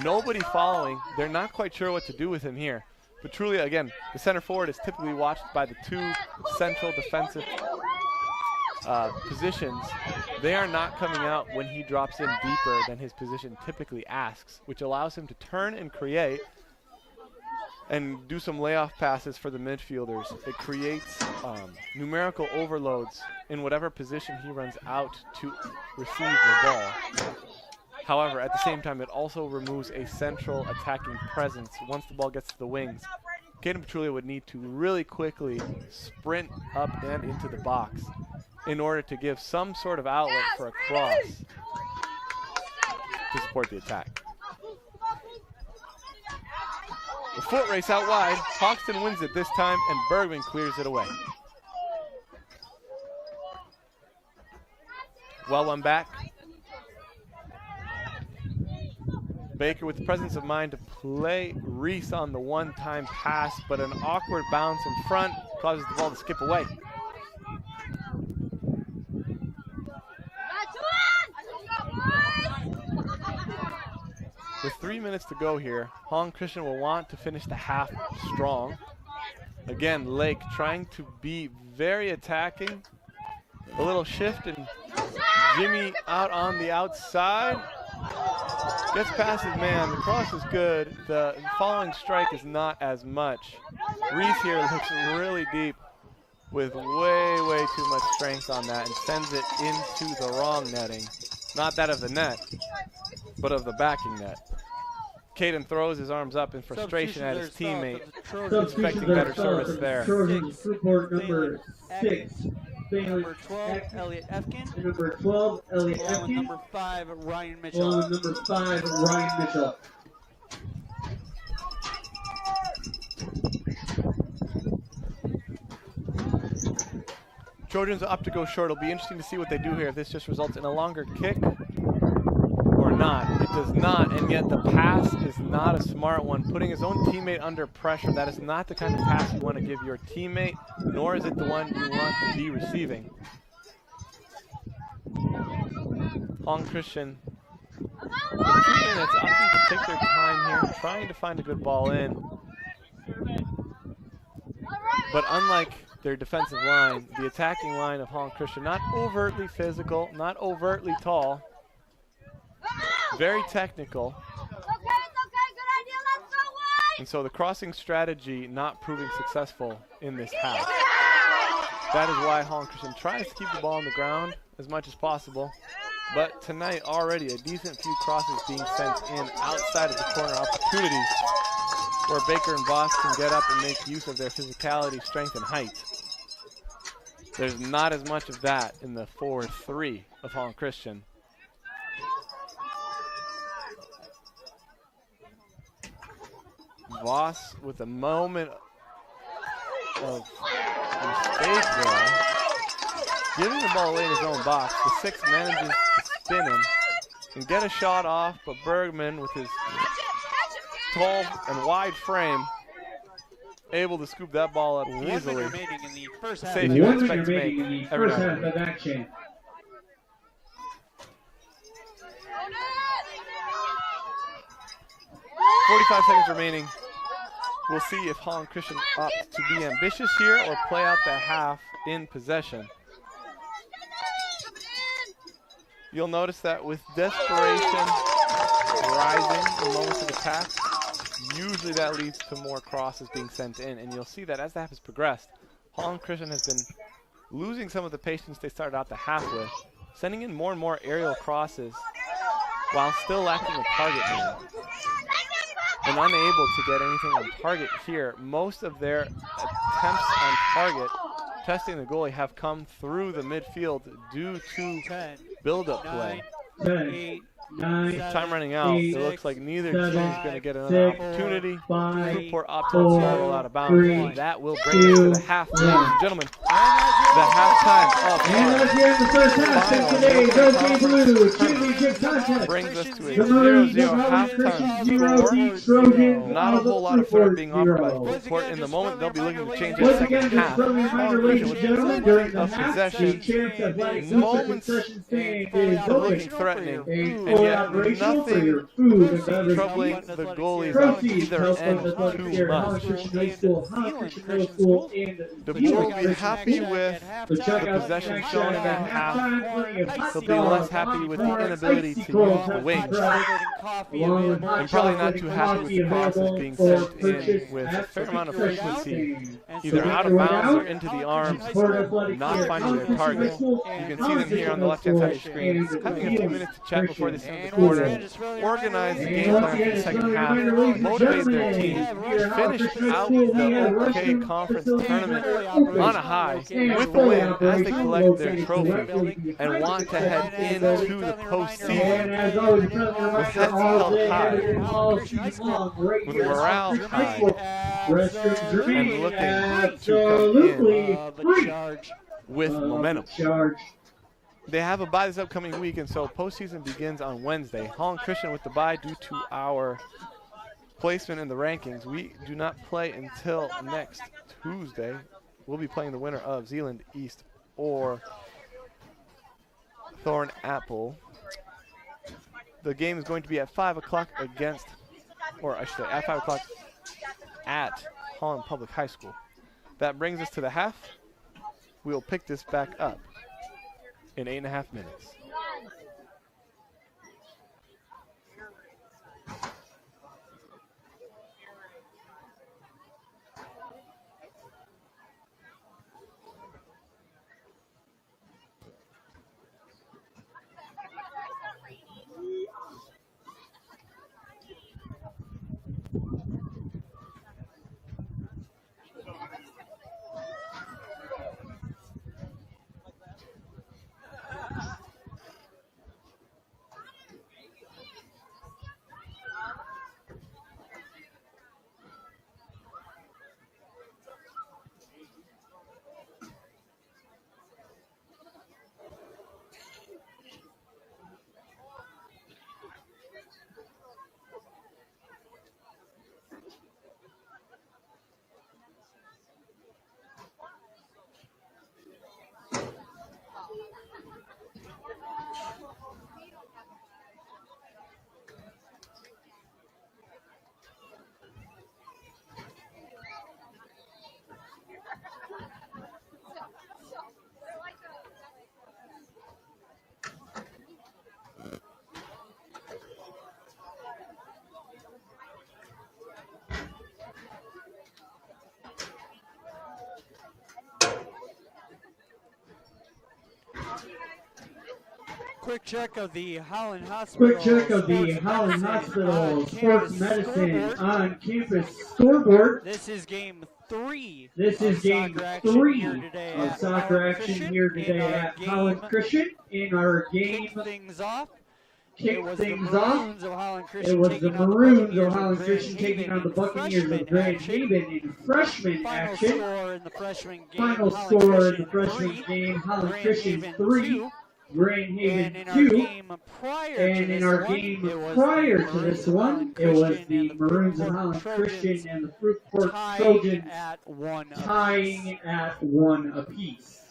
Nobody following. They're not quite sure what to do with him here. Petrulia, again, the center forward is typically watched by the 2 central defensive positions. They are not coming out when he drops in deeper than his position typically asks, which allows him to turn and create and do some layoff passes for the midfielders. It creates numerical overloads in whatever position he runs out to receive the ball. However, at the same time, it also removes a central attacking presence. Once the ball gets to the wings, Caden Petrulia would need to really quickly sprint up and into the box in order to give some sort of outlet for a cross to support the attack. The foot race out wide. Hoxton wins it this time, and Bergman clears it away. Well one back. Baker with the presence of mind to play Reese on the one-time pass, but an awkward bounce in front causes the ball to skip away. With 3 minutes to go here, Holland Christian will want to finish the half strong. Again, Lake trying to be very attacking. A little shift and Jimmy out on the outside. Gets past his man. The cross is good. The following strike is not as much. Reese here looks really deep with way too much strength on that and sends it into the wrong netting. Not that of the net, but of the backing net. Caden throws his arms up in frustration at his teammate, expecting better service there. Fruitport number 6. Number 12, Elliot Efkin. Number 12, Elliot Efkin. Number 5, Ryan Mitchell. Number 5, Ryan Mitchell. Trojans are up to go short. It'll be interesting to see what they do here, if this just results in a longer kick or not. It does not, and yet the pass is not a smart one. Putting his own teammate under pressure, that is not the kind of pass you want to give your teammate, nor is it the one you want to be receiving. Hong Christian, in 2 minutes, opting to take their time here, trying to find a good ball in. But unlike their defensive line, the attacking line of Hong Christian, not overtly physical, not overtly tall, very technical. And so the crossing strategy not proving successful in this half. That is why Hong Christian tries to keep the ball on the ground as much as possible. But tonight already a decent few crosses being sent in outside of the corner opportunities where Baker and Voss can get up and make use of their physicality, strength, and height. There's not as much of that in the forward three of Hong Christian. Voss with a moment of mistake there. Giving the ball away in his own box. The 6 manages to spin him and get a shot off, but Bergman with his tall and wide frame able to scoop that ball up easily. 1 minute remaining in the first half. Save you 1 expect minute to remaining make in the every first half night. of action. 45 seconds remaining. We'll see if Hong Christian opts to be ambitious here or play out the half in possession. You'll notice that with desperation rising in moments of attack, usually that leads to more crosses being sent in, and you'll see that as the half has progressed, Hong Christian has been losing some of the patience they started out the half with, sending in more and more aerial crosses while still lacking a target man. And unable to get anything on target here. Most of their attempts on target, testing the goalie, have come through the midfield due to 10, build-up play. 10, 8, 9, Time running out. It 8, looks like neither 7, team is going to get another 6, opportunity. 5, Fruitport opted four, to roll out of bounds. 3, That will bring us to the half, ladies and gentlemen. The halftime of And our that's the end of the first half of today's OK Blue Championship Contest. brings us to a The Marines 0-0 of Holland Christian halftime 0, score. the Trojans Not a of whole lot of effort being offered by 0. Fruitport. In the moment, they'll be looking to change that Once second again, just half. friendly reminder, ladies and gentlemen, during the of half, possession. the Champs Athletic Center Moments concession stand is looking open. threatening, A and full yet operational for nothing your food and beverage troubling needs. the goalies on Proceeds either help end fund athletic too care, Holland much. Christian High School, Holland Christian Middle School, and The Zeeland boys will be Christian happy School. with The checkout possession snack shown in shack that at half. halftime, plenty of hot They'll be dogs, less happy with the popcorn, inability icy to cold use the Pepsi wings. Crunch, along with hot And probably not chocolate too and happy with coffee the crosses available being for sent purchase in with a at fair the amount of concession frequency, stand. either So out of when bounds you're or into the arms, Support athletic not care, finding their Holland Christian target. High School, You can see Holland them here on Christian the left-hand side of the Middle screen, School, having a and few minutes to chat before this Christian ends the School. quarter, organize the game And once plan for again, the it's second friendly half, reminder, ladies and motivate their gentlemen, team, here at Holland finish Christian High out School, we have the OK restroom Conference facilities tournament that are open on a high and with the fully win as they operational, collect their located trophy directly and behind want the to head concession into the stand. postseason And as always, a friendly reminder, heads all held day, high, every day, all season long, right with here at morale Holland Christian High high, School. Restrooms and remain looking to come absolutely free. with momentum. Charge. They have a bye this upcoming week, and so postseason begins on Wednesday. Holland Christian with the bye due to our placement in the rankings. We do not play until next Tuesday. We'll be playing the winner of Zeeland East or Thorn Apple. The game is going to be at 5 o'clock against, or I should say at 5 o'clock at Holland Public High School. That brings us to the half. We'll pick this back up in 8.5 minutes. quick check of the Holland Quick Hospital. check of the Sports Holland Medicine Hospital on Sports campus Medicine scoreboard. on campus scoreboard. This is game 3. This is game soccer action 3 here today of at soccer Holland action Christian. here today In our at game, Holland Christian. In our game, kick things off. kick It was things the off. Maroons of Holland It Christian was the taking on Maroons Buccaneers of Holland Grand Christian taking Haven on the in Buccaneers of freshman Grand action. Haven in freshman Final action. score in the freshman game. Final Holland score in the Christian freshman 3, game, Holland Grand Christian Haven 3, 2. Grand Haven And in our 2. game prior And to in this our one, game it was prior the to Maroons this of one, Holland it was Christian the and the Maroons of Fruitport Holland Trojans Christian and the Fruitport tying Trojans at 1 apiece. tying at 1 apiece.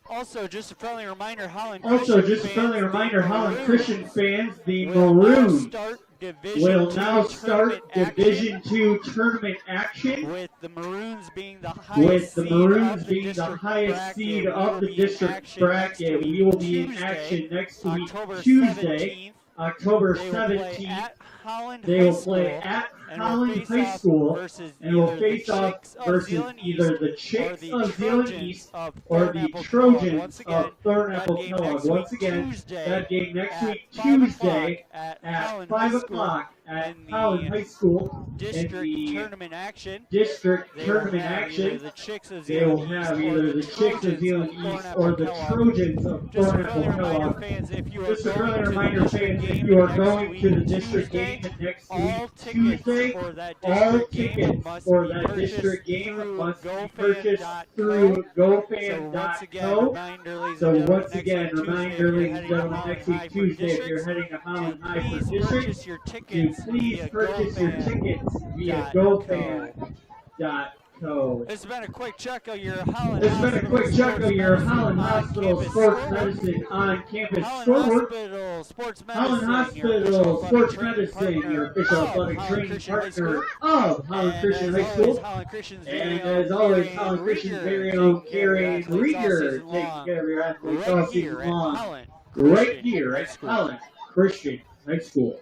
Also, just a friendly reminder, Holland Also, Christian just a friendly fans, reminder, the Holland Maroons Christian fans, the will now Maroons start Division will II now start tournament action, Division II tournament action. with the Maroons being the highest With the seed Maroons of the being the district highest bracket. seed We of will the be in district action next bracket, week, we will be in Tuesday, action next week, October Tuesday, 17th. October They will play 17th. at Holland They High will School play at and will Holland face High off School versus and will either the face off Chicks of versus Zeeland either East the or Chicks the of Zeeland Trojans East of or the Thornapple Kellogg. Trojans Once again, of Thornapple that game Kellogg. next Once week, again, Tuesday that game next at week, 5 Tuesday o'clock at at Holland 5 High School o'clock at in the Holland High School in district the tournament action. district They will tournament have either action. the Chicks of They will Zeeland East have or either the the Chicks of Trojans Zeeland of East or the Thornapple Kellogg. Trojans of Just a friendly Thornapple reminder, Kellogg. fans, if you are Just a going friendly to the reminder, district fans, if game you are next going week, to the district Tuesday, game next all week, tickets Tuesday, for that all district game tickets must for be that purchased district game through must be purchased GoFan.co. through So once again, GoFan.co. reminder, ladies So and gentlemen, once next again, week, Tuesday, reminder, if you're ladies and heading to gentlemen, Holland next week High for Tuesday, if districts, you're heading to to Holland High for please districts, purchase your to tickets please via purchase your tickets via GoFan.co. It's been a quick check of your Holland This has been a Hospital quick check of your Sports Holland Medicine Hospital on-campus Sports scoreboard. Medicine on campus Holland scoreboard. Hospital Sports Holland Medicine, your Hospital official Sports athletic Medicine, training your partner official of athletic Holland training Christian High partner School. of Holland And Christian as High always, School. Holland Christian's And very as own always, Gary Holland Christian's Rieger very taking own care of your Gary athletes all Rieger season taking long. care of your athletes all Right season here at long. Holland Right Christian here High at School. Holland Christian High School.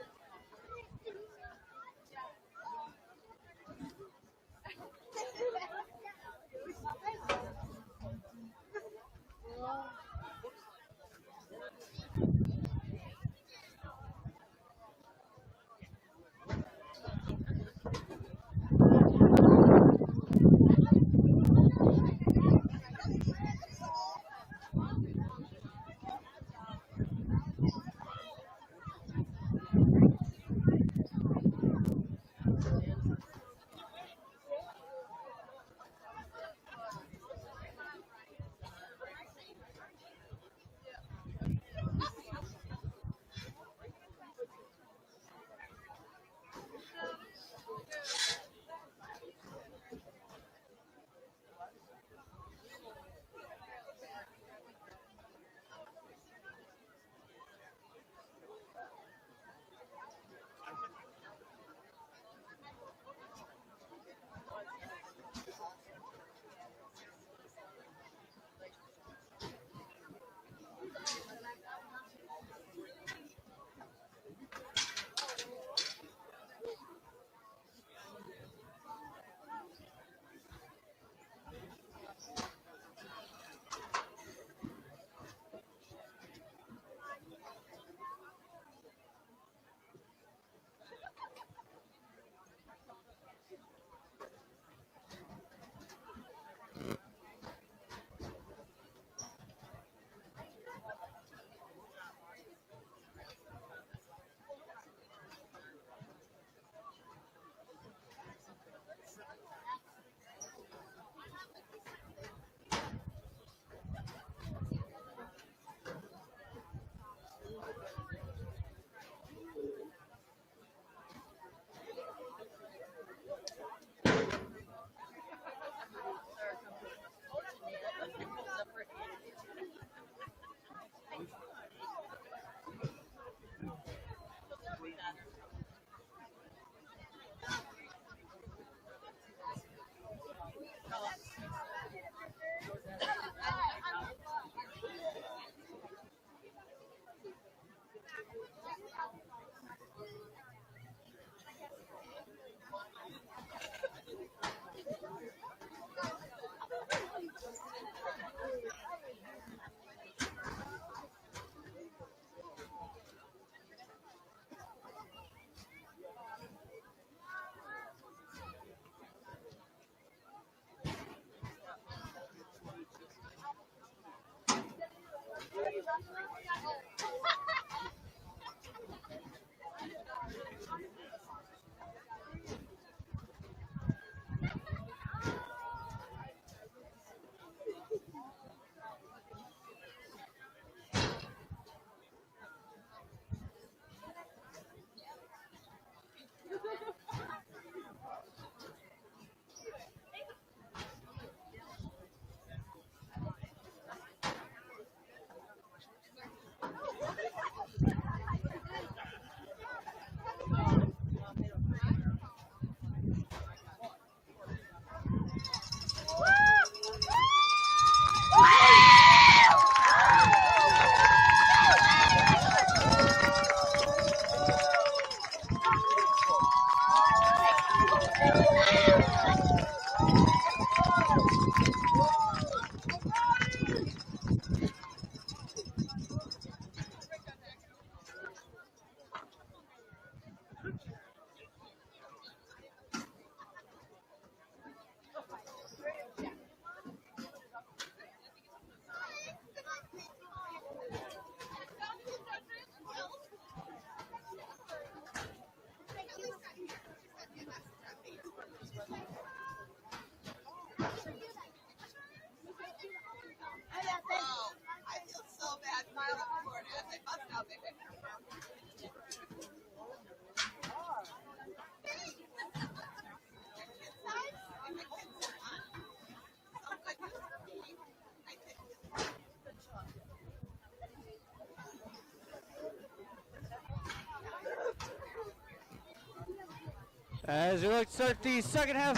As we look to start the second half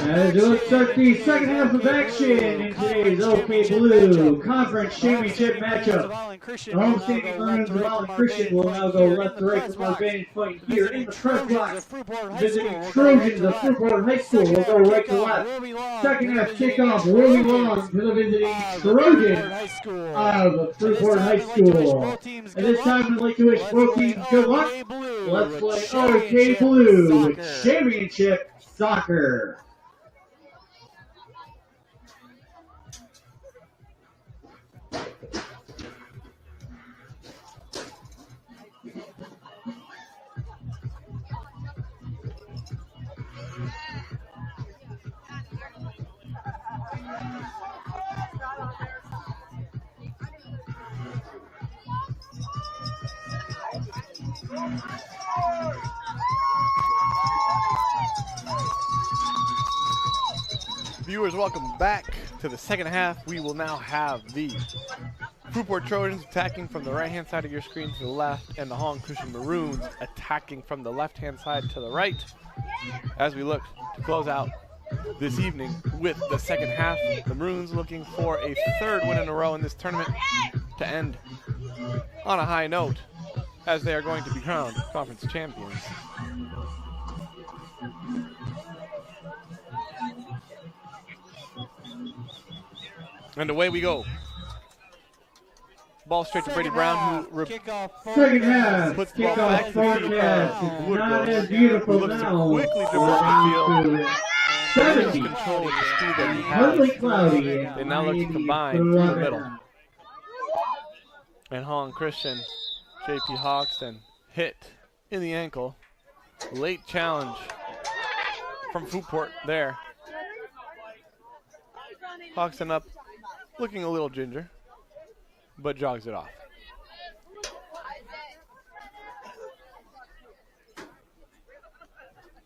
of action in today's OK Blue Conference Championship matchup. The homestanding Maroons of Allen Christian will now go left to right from our vantage point here in the press box. Visiting Trojans of Fruitport High School will go right to left. Second half kickoff will be long to the visiting Trojans of Fruitport High School. At this time, I'd like to wish both teams good luck. Let's play OK Blue Championship Soccer. Viewers, welcome back to the second half. We will now have the Fruitport Trojans attacking from the right-hand side of your screen to the left, and the Holland Christian Maroons attacking from the left-hand side to the right, as we look to close out this evening with the second half. The Maroons looking for a third win in a row in this tournament to end on a high note, as they are going to be crowned conference champions. And away we go. Ball straight to Brady Brown, who Second half puts the ball back to the forecast field. is not as beautiful looks to now. quickly divert the field. 70. Control with the speed that he Partly has. cloudy. They now look to combine through the middle. And Holland Christian, JP Hoxton, hit in the ankle. Late challenge from Fruitport there. Hoxton up, looking a little ginger, but jogs it off.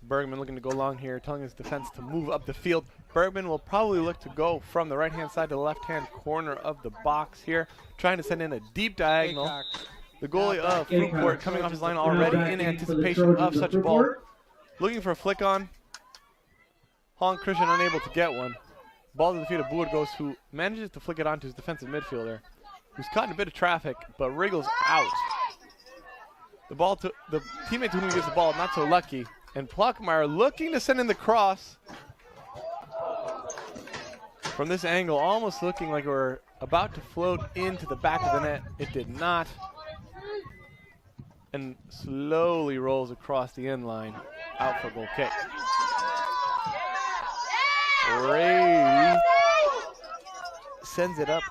Bergman looking to go long here, telling his defense to move up the field. Bergman will probably look to go from the right-hand side to the left-hand corner of the box here, trying to send in a deep diagonal. The goalie of Fruitport coming off his line already in anticipation of such a ball. Looking for a flick on. Holland Christian unable to get one. Ball to the feet of Burgos, who manages to flick it onto his defensive midfielder, who's caught in a bit of traffic, but wriggles out. The ball to the teammate to whom he gives the ball, not so lucky. And Pluckmeyer looking to send in the cross. From this angle, almost looking like we're about to float into the back of the net. It did not. And slowly rolls across the end line, out for goal kick. Ray sends it up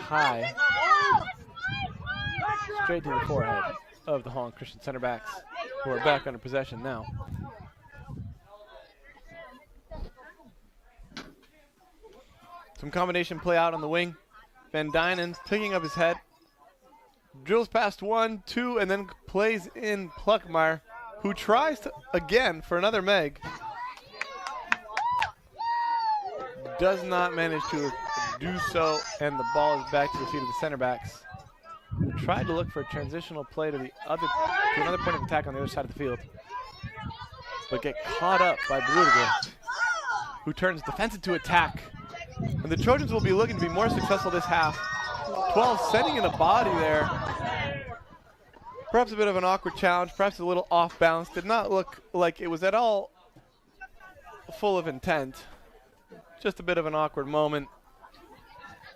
high, straight to the forehead of the Holland Christian center backs, who are back under possession now. Some combination play out on the wing. Van Dynen picking up his head, drills past 1, 2, and then plays in Pluckmeyer, who tries to again for another Meg. Does not manage to do so, and the ball is back to the feet of the center backs, who tried to look for a transitional play to another point of attack on the other side of the field, but get caught up by Brudegast, who turns defensive to attack. And the Trojans will be looking to be more successful this half. 12 sending in a body there. Perhaps a bit of an awkward challenge, perhaps a little off balance. Did not look like it was at all full of intent. Just a bit of an awkward moment.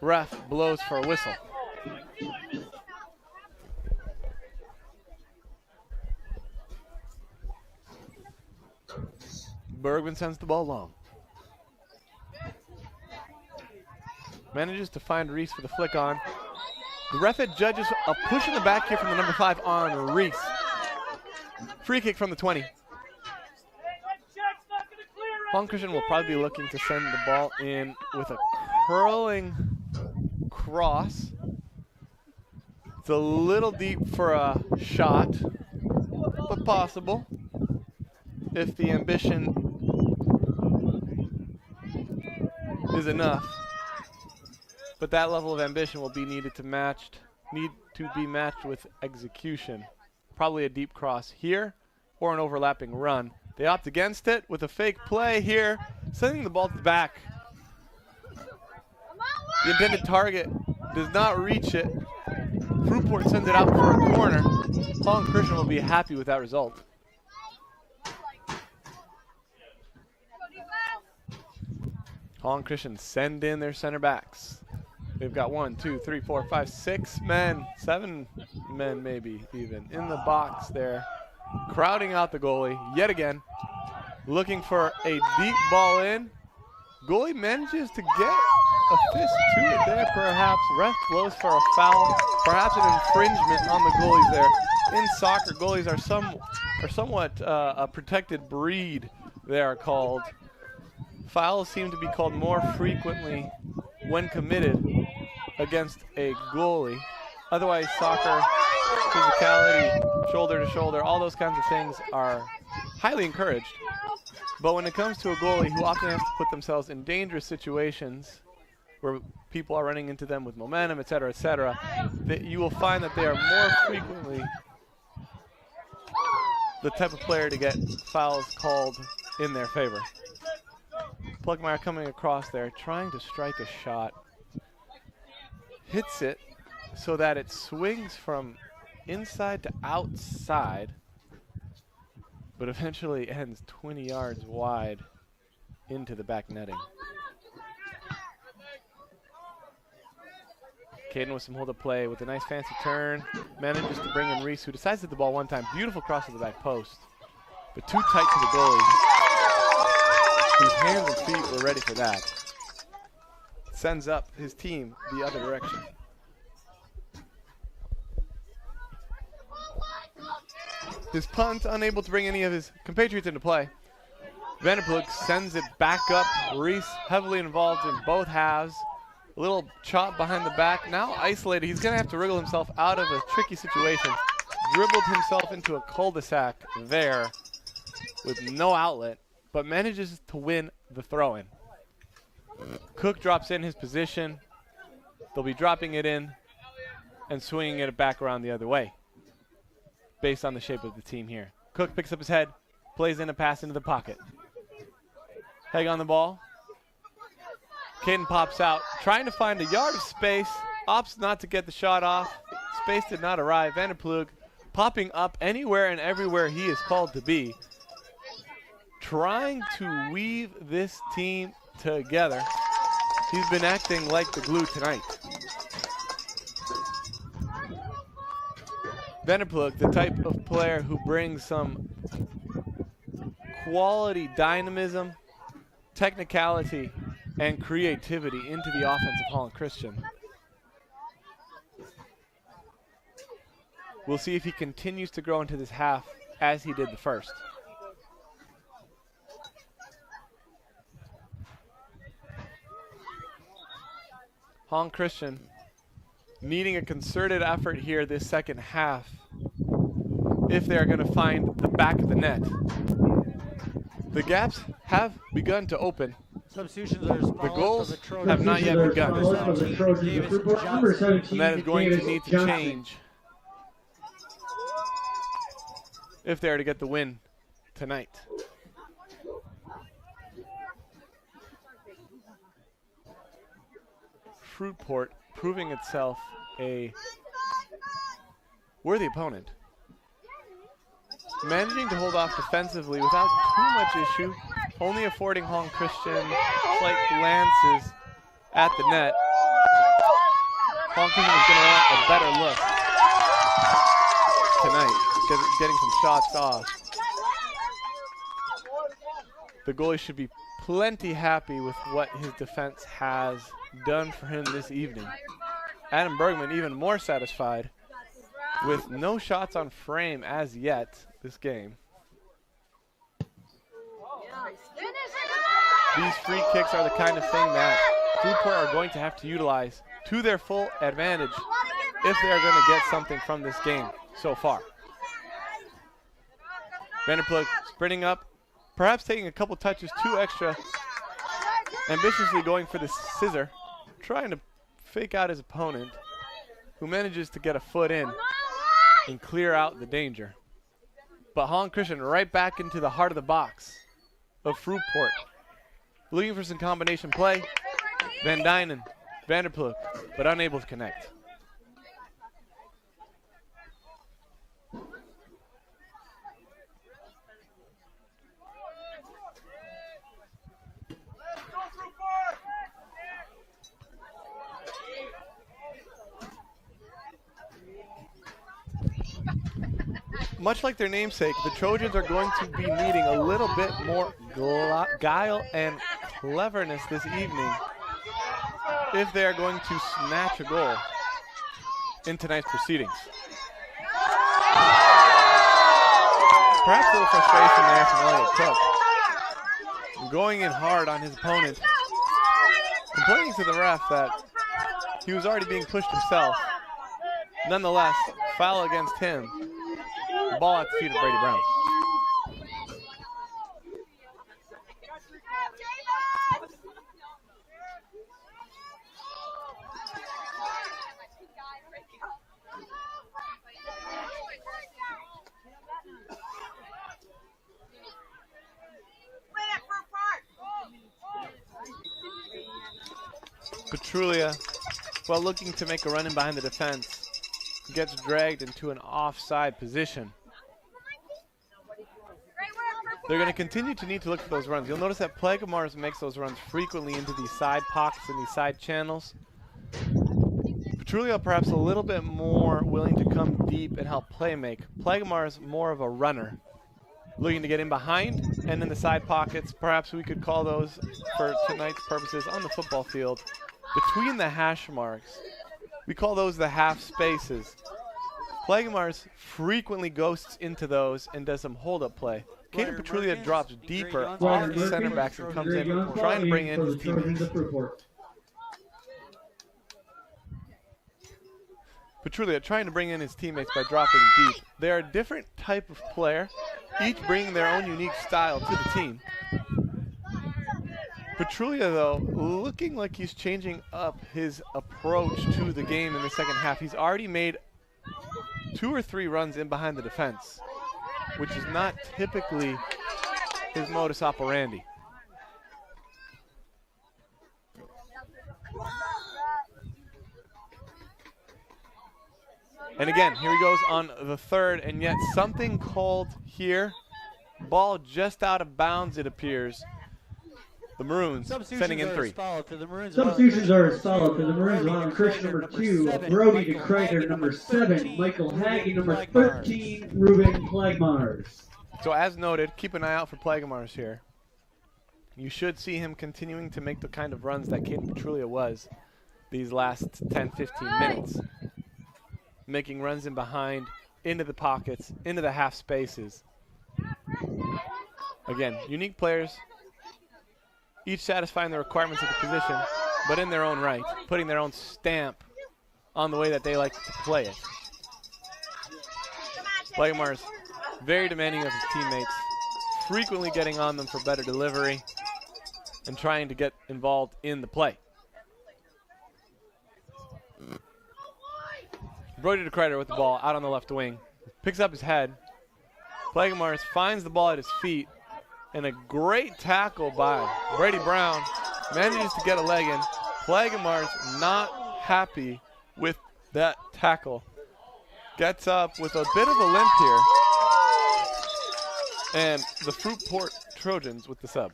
Ref blows for a whistle. Bergman sends the ball long. Manages to find Reese for the flick on. The ref judges a push in the back here from the number 5 on Reese. Free kick from the 20. Holland Christian will probably be looking to send the ball in with a curling cross. It's a little deep for a shot, but possible if the ambition is enough. But that level of ambition will be need to be matched with execution. Probably a deep cross here or an overlapping run. They opt against it with a fake play here, sending the ball to the back. The intended target does not reach it. Fruitport sends it out for a corner. Holland Christian will be happy with that result. Holland Christian send in their center backs. They've got 1, 2, 3, 4, 5, 6 men, 7 men maybe even in the box there, crowding out the goalie yet again, looking for a deep ball in. Goalie manages to get a fist to it there, perhaps. Ref blows for a foul, perhaps an infringement on the goalies there. In soccer, goalies are somewhat a protected breed, they are called. Fouls seem to be called more frequently when committed against a goalie. Otherwise, soccer, physicality, shoulder to shoulder, all those kinds of things are highly encouraged. But when it comes to a goalie who often has to put themselves in dangerous situations where people are running into them with momentum, et cetera, that you will find that they are more frequently the type of player to get fouls called in their favor. Plugmeyer coming across there, trying to strike a shot. Hits it so that it swings from inside to outside, but eventually ends 20 yards wide into the back netting. Caden with some hold up play with a nice fancy turn. Manages to bring in Reese, who decides to hit the ball one time. Beautiful cross to the back post, but too tight to the goalie, whose hands and feet were ready for that. Sends up his team the other direction. His punt, unable to bring any of his compatriots into play. Vanderplug sends it back up. Reese heavily involved in both halves. A little chop behind the back. Now isolated. He's going to have to wriggle himself out of a tricky situation. Dribbled himself into a cul-de-sac there with no outlet, but manages to win the throw-in. Cook drops in his position. They'll be dropping it in and swinging it back around the other way based on the shape of the team here. Cook picks up his head, plays in a pass into the pocket. Heg on the ball. Caden pops out, trying to find a yard of space. Opts not to get the shot off. Space did not arrive. Vanderplug popping up anywhere and everywhere he is called to be, trying to weave this team together. He's been acting like the glue tonight. Vanderplug, the type of player who brings some quality dynamism, technicality, and creativity into the offense of Holland Christian. We'll see if he continues to grow into this half as he did the first. Holland Christian needing a concerted effort here this second half if they're going to find the back of the net. The gaps have begun to open. Substitutions are the goals have not yet begun. And that is going to need to change if they're to get the win tonight. Fruitport proving itself a worthy opponent. Managing to hold off defensively without too much issue, only affording Holland Christian slight glances at the net. Holland Christian is going to want a better look tonight, getting some shots off. The goalie should be plenty happy with what his defense has done for him this evening. Adam Bergman even more satisfied with no shots on frame as yet this game. These free kicks are the kind of thing that Fruitport are going to have to utilize to their full advantage if they are going to get something from this game so far. Vanderplug sprinting up, perhaps taking a couple touches too extra, ambitiously going for the scissor, trying to fake out his opponent, who manages to get a foot in and clear out the danger. But Holland Christian right back into the heart of the box of Fruitport. Looking for some combination play. Van Dynen, Vanderplug, but unable to connect. Much like their namesake, the Trojans are going to be needing a little bit more guile and cleverness this evening if they are going to snatch a goal in tonight's proceedings. Perhaps a little frustration there from Elliot Cook. Going in hard on his opponent, complaining to the ref that he was already being pushed himself. Nonetheless, foul against him. Ball at the feet of Brady Brown. Petrulia, while looking to make a run in behind the defense, gets dragged into an offside position. They're going to continue to need to look for those runs. You'll notice that Plagamars makes those runs frequently into these side pockets and these side channels. Petrulia perhaps a little bit more willing to come deep and help play make. Plagamars more of a runner, looking to get in behind and in the side pockets. Perhaps we could call those, for tonight's purposes on the football field, between the hash marks. We call those the half spaces. Plagamars frequently ghosts into those and does some hold-up play. Caden Petrulia drops deeper off the center backs and comes in trying to bring in his teammates. Petrulia trying to bring in his teammates by dropping deep. They are a different type of player, each bringing their own unique style to the team. Petrulia, though, looking like he's changing up his approach to the game in the second half. He's already made 2 or 3 runs in behind the defense, which is not typically his modus operandi. And again, here he goes on the third, and yet something called here. Ball just out of bounds, it appears. The Maroons sending in 3. Substitutions are as follows. For the Maroons, Holland Christian, number 2, Brody DeKreider, number 7, Michael Haggy, number 13, Ruben Plagmars. So as noted, keep an eye out for Plagamars here. You should see him continuing to make the kind of runs that Caden Petrulia was these last 10-15 minutes. Making runs in behind, into the pockets, into the half spaces. Again, unique players, each satisfying the requirements of the position, but in their own right, putting their own stamp on the way that they like to play it. Plagamars very demanding of his teammates, frequently getting on them for better delivery and trying to get involved in the play. Brody DeKreider with the ball out on the left wing. Picks up his head. Plagamars finds the ball at his feet. And a great tackle by Brady Brown. Manages to get a leg in. Plagamars not happy with that tackle. Gets up with a bit of a limp here. And the Fruitport Trojans with the sub.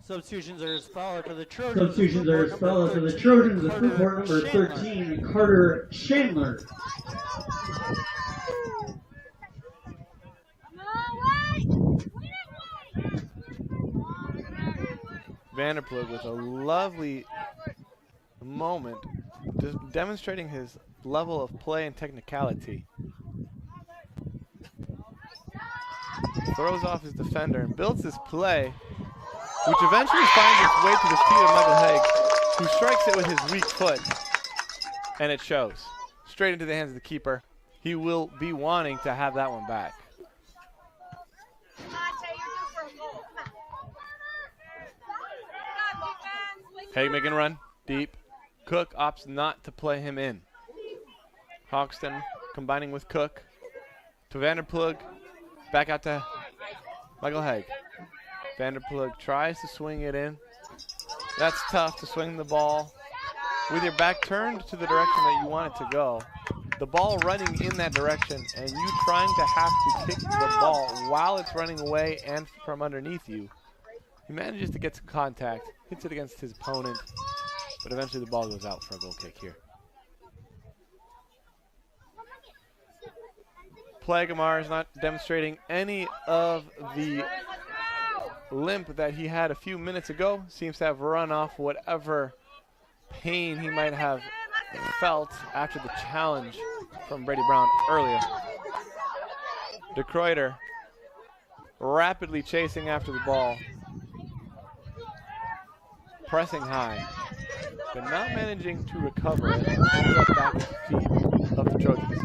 Substitutions are as follows for the Trojans. Substitutions are as follows. For the Trojans, the Fruitport number 13, Carter Chandler. Vanderplug with a lovely moment, just demonstrating his level of play and technicality. Throws off his defender and builds this play, which eventually finds its way to the feet of Michael Haig, who strikes it with his weak foot, and it shows. Straight into the hands of the keeper. He will be wanting to have that one back. Haig making a run, deep, Cook opts not to play him in. Hoxton combining with Cook to Vanderplug. Back out to Michael Haig. Vanderplug tries to swing it in. That's tough to swing the ball with your back turned to the direction that you want it to go. The ball running in that direction and you trying to have to kick the ball while it's running away and from underneath you. He manages to get some contact, hits it against his opponent, but eventually the ball goes out for a goal kick here. Plagamar is not demonstrating any of the limp that he had a few minutes ago. Seems to have run off whatever pain he might have felt after the challenge from Brady Brown earlier. De Kruiter rapidly chasing after the ball. Pressing high, but not managing to recover it. Ends up back at the feet of the Trojans.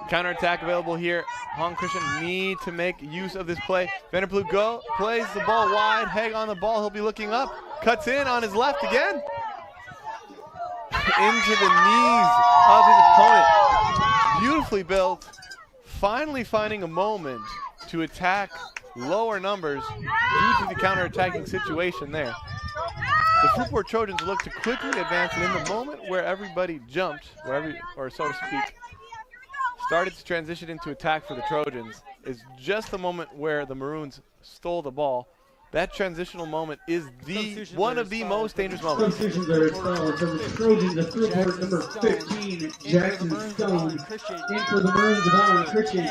Counterattack available here. Hong Christian need to make use of this play. Vanderploeg plays the ball wide. Haig on the ball. He'll be looking up. Cuts in on his left again. Into the knees of his opponent. Beautifully built. Finally finding a moment to attack lower numbers due to the counterattacking situation there. The Fruitport Trojans look to quickly advance, and in the moment where everybody jumped, or so to speak, started to transition into attack for the Trojans, is just the moment where the Maroons stole the ball. That transitional moment is one of the most dangerous moments. Substitutions are expelled from the Trojans of Fruitport, number 15, Jackson Stone. In for the Maroons of Alan Christian,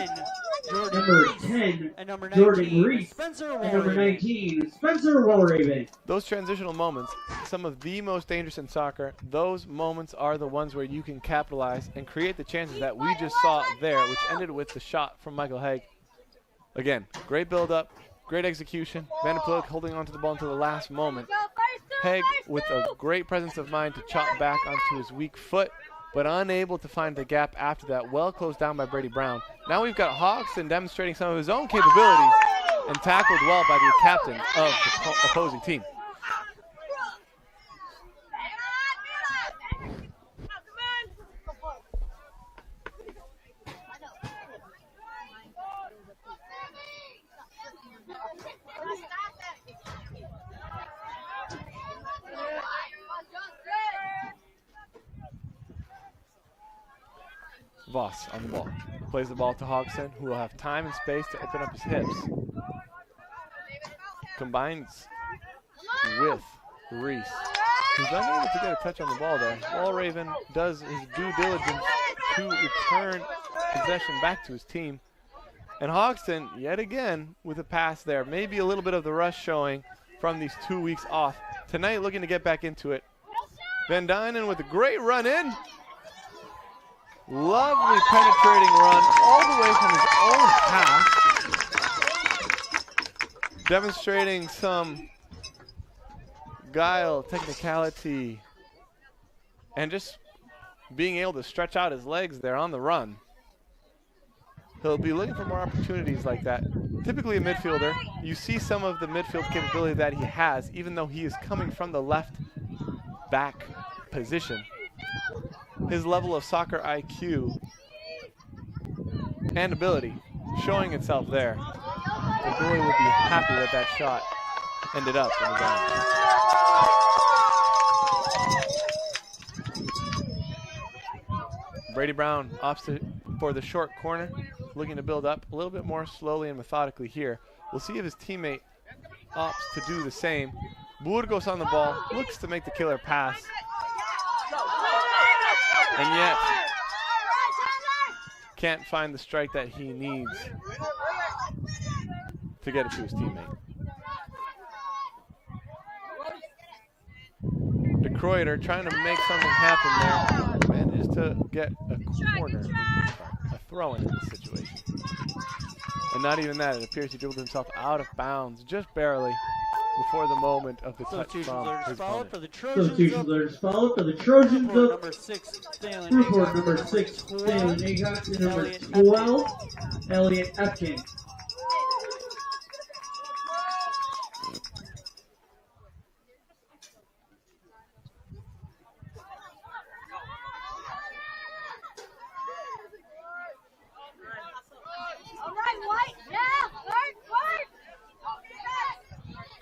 number 10, Jordan Reese. And number 19, Spencer Walraven. Those transitional moments, some of the most dangerous in soccer, those moments are the ones where you can capitalize and create the chances that we just saw there, which ended with the shot from Michael Haig. Again, great build-up. Great execution. Vanderploeg holding on to the ball until the last moment. Haig with a great presence of mind to chop back onto his weak foot, but unable to find the gap after that. Well closed down by Brady Brown. Now we've got Hoxton demonstrating some of his own capabilities and tackled well by the captain of the opposing team. Voss on the ball. Plays the ball to Hoxton, who will have time and space to open up his hips. Combines with Reese, who's unable to get a touch on the ball there. Walraven does his due diligence to return possession back to his team. And Hoxton, yet again, with a pass there. Maybe a little bit of the rush showing from these 2 weeks off. Tonight looking to get back into it. Van Dynen with a great run in. Lovely penetrating run all the way from his own half. Demonstrating some guile, technicality, and just being able to stretch out his legs there on the run. He'll be looking for more opportunities like that. Typically a midfielder, you see some of the midfield capability that he has, even though he is coming from the left back position. His level of soccer IQ and ability showing itself there. The goalie would be happy that that shot ended up in the ground. Brady Brown opts for the short corner, looking to build up a little bit more slowly and methodically here. We'll see if his teammate opts to do the same. Burgos on the ball, looks to make the killer pass. And yet, can't find the strike that he needs to get it to his teammate. De Kruiter trying to make something happen there. Manages to get a corner, a throw-in this situation. And not even that, it appears he dribbled himself out of bounds, just barely, before the moment of the touch from his opponent. Substitutions are followed for the Trojans of Number 6, Stanley Fruitport, number 6, Stanley Nagok, and number 12, Elliot Epkin.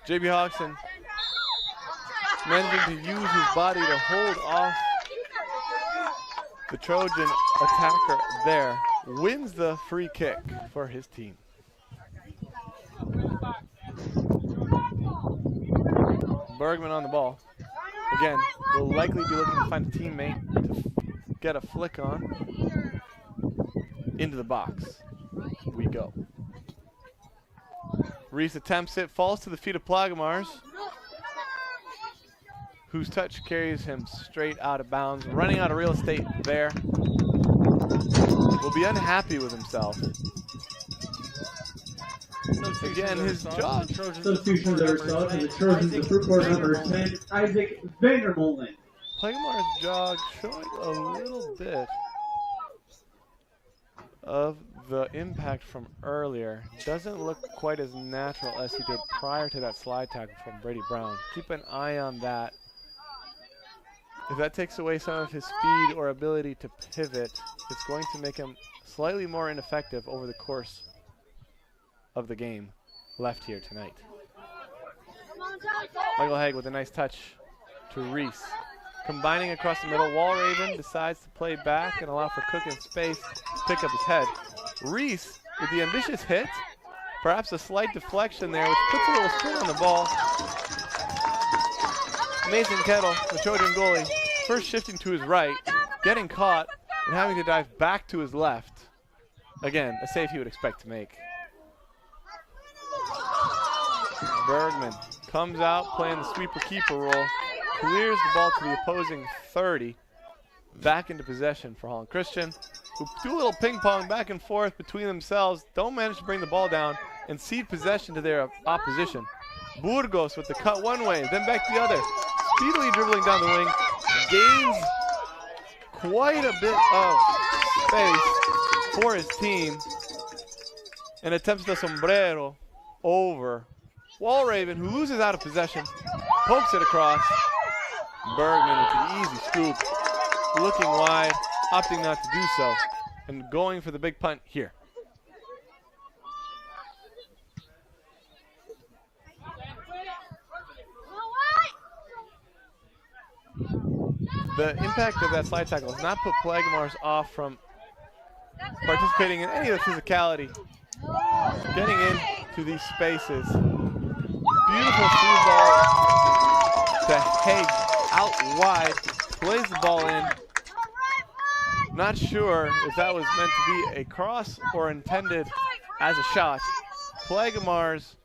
JB Hodgson managing to use his body to hold off the Trojan attacker there. Wins the free kick for his team. Bergman on the ball. Again, will likely be looking to find a teammate to get a flick on. Into the box we go. Reese attempts it, falls to the feet of Plagamars, whose touch carries him straight out of bounds. Running out of real estate there. Will be unhappy with himself. Again, his jog. Substitution of the result for the Trojans, the Fruitport number 10, Isaac Vandermolen. Plagamars' jog showing a little bit of the impact from earlier. Doesn't look quite as natural as he did prior to that slide tackle from Brady Brown. Keep an eye on that. If that takes away some of his speed or ability to pivot, it's going to make him slightly more ineffective over the course of the game left here tonight. Michael Haig with a nice touch to Reese. Combining across the middle, Walraven decides to play back and allow for Cook in space to pick up his head. Reese with the ambitious hit, perhaps a slight deflection there, which puts a little spin on the ball. Mason Kettle, the Trojan goalie, first shifting to his right, getting caught, and having to dive back to his left. Again, a save he would expect to make. Bergman comes out playing the sweeper-keeper role, clears the ball to the opposing 30, back into possession for Holland Christian, who do a little ping-pong back and forth between themselves, don't manage to bring the ball down, and cede possession to their opposition. Burgos with the cut one way, then back the other, speedily dribbling down the wing, gains quite a bit of space for his team, and attempts the sombrero over Walraven, who loses out of possession, pokes it across. Bergman with the easy scoop, looking wide, opting not to do so, and going for the big punt here. The impact of that slide tackle has not put Plagamars off from participating in any of the physicality. Getting into these spaces. Beautiful through ball to Haig out wide. Plays the ball in. Not sure if that was meant to be a cross or intended as a shot. Plagamars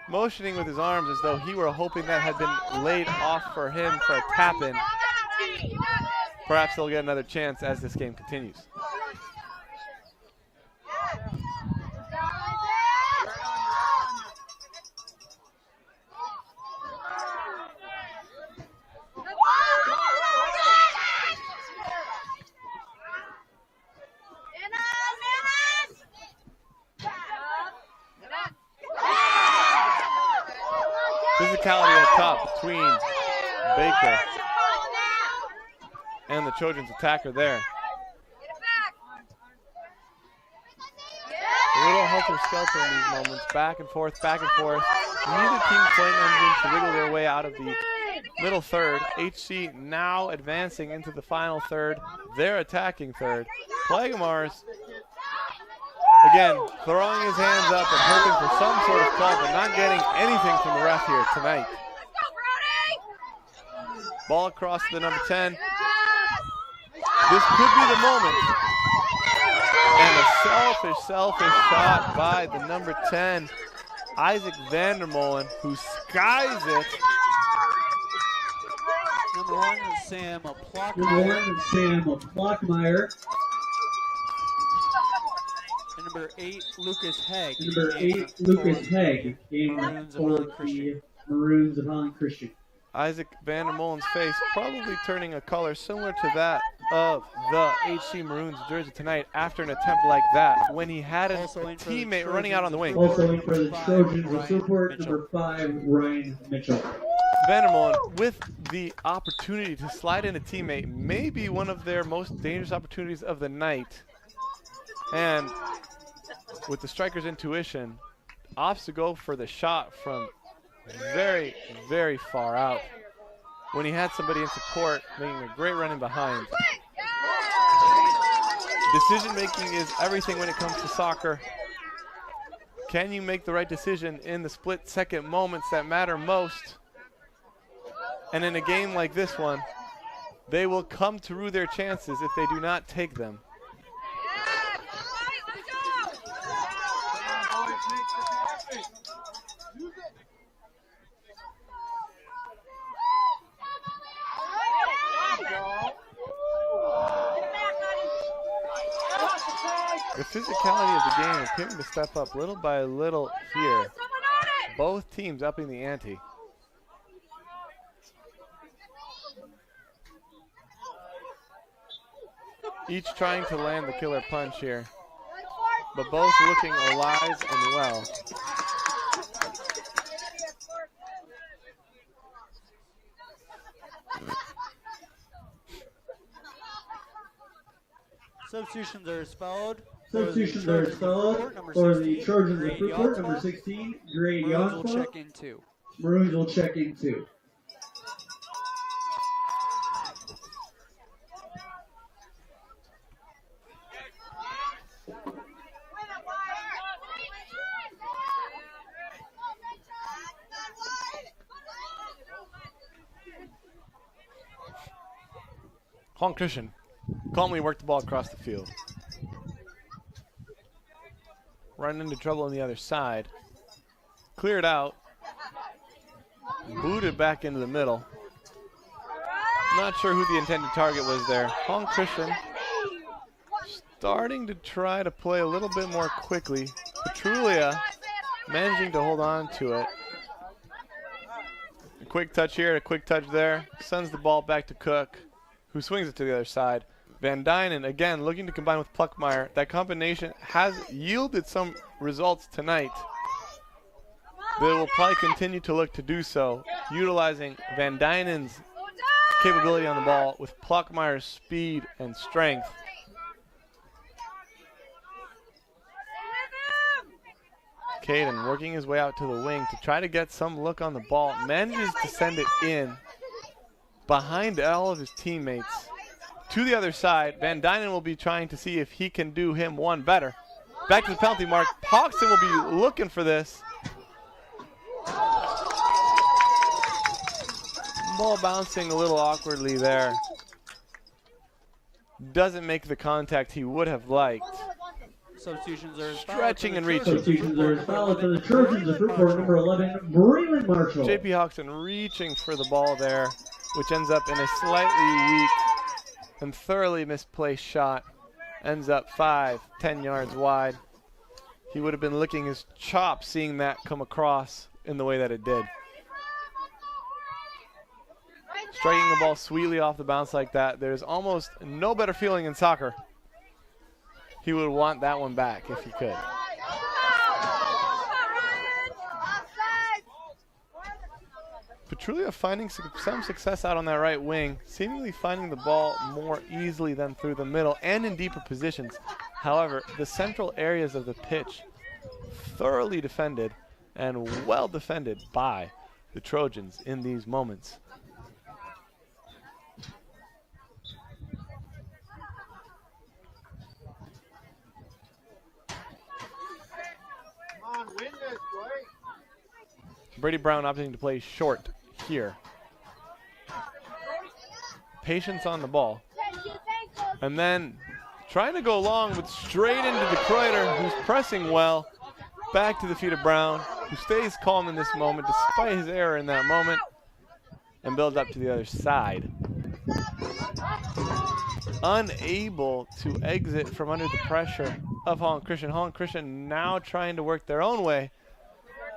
motioning with his arms as though he were hoping that had been laid off for him for a tap-in. Perhaps they'll get another chance as this game continues. Physicality up top between Baker and the Trojans attacker there. A little helter-skelter in these moments, back and forth, back and forth. Neither team playing engine to wiggle their way out of the middle third. HC now advancing into the final third. They're attacking third. Plagamars, again, throwing his hands up and hoping for some sort of call, but not getting anything from the ref here tonight. Ball across to the number 10. This could be the moment. And a selfish shot by the number 10, Isaac Vandermolen, who skies it. Number 1 is Sam Plockmeyer. Number 1 is Sam Plockmeyer. And number 8, Lucas Haig. Number 8, Lucas Haig. Game for the Maroons of Holland Christian. Isaac Vandermolen's face probably turning a color similar to that of the HC Maroons jersey tonight after an attempt like that when he had a teammate running out on the wing. Also in for the Trojans with support, number 5, Ryan Mitchell. Vandermolen with the opportunity to slide in a teammate, may be one of their most dangerous opportunities of the night. And with the striker's intuition, opts to go for the shot from very, very far out when he had somebody in support making a great run in behind. Decision making is everything when it comes to soccer. Can you make the right decision in the split-second moments that matter most? And in a game like this one, they will come to rue their chances if they do not take them. The physicality of the game appearing to step up little by little here. Both teams upping the ante. Each trying to land the killer punch here, but both looking alive and well. Substitutions are spelled. Substitutions are spelled for the Trojans of Fruitport, number 16, Grade Maroons will Yonfa. check in 2. Maroons will check in 2. Hong Christian calmly worked the ball across the field. Run into trouble on the other side. Cleared out. Booted back into the middle. Not sure who the intended target was there. Hong Christian starting to try to play a little bit more quickly. Petrulia managing to hold on to it. A quick touch here, a quick touch there. Sends the ball back to Cook, who swings it to the other side. Van Dynen, again, looking to combine with Pluckmeyer. That combination has yielded some results tonight. They will probably continue to look to do so, utilizing Van Dynen's capability on the ball with Pluckmeyer's speed and strength. Caden working his way out to the wing to try to get some look on the ball. Manages to send it in behind all of his teammates to the other side. Van Dynen will be trying to see if he can do him one better. Back to the penalty mark. Poxton will be looking for this. Ball bouncing a little awkwardly there. Doesn't make the contact he would have liked. Substitutions are Stretching and reaching. Substitutions are fouled for the Trojans of Fruitport, number 11, Braylon Marshall. JP Hoxton reaching for the ball there, which ends up in a slightly weak and thoroughly misplaced shot. Ends up 5-10 yards wide. He would have been licking his chops seeing that come across in the way that it did. Striking the ball sweetly off the bounce like that, there's almost no better feeling in soccer. He would want that one back if he could. Petrulia finding some success out on that right wing, seemingly finding the ball more easily than through the middle and in deeper positions. However, the central areas of the pitch thoroughly defended and well defended by the Trojans in these moments. Brady Brown opting to play short here. Patience on the ball. And then trying to go long, but straight into De Kruiter, who's pressing well. Back to the feet of Brown, who stays calm in this moment despite his error in that moment, and builds up to the other side. Unable to exit from under the pressure of Hong Christian. Hong Christian now trying to work their own way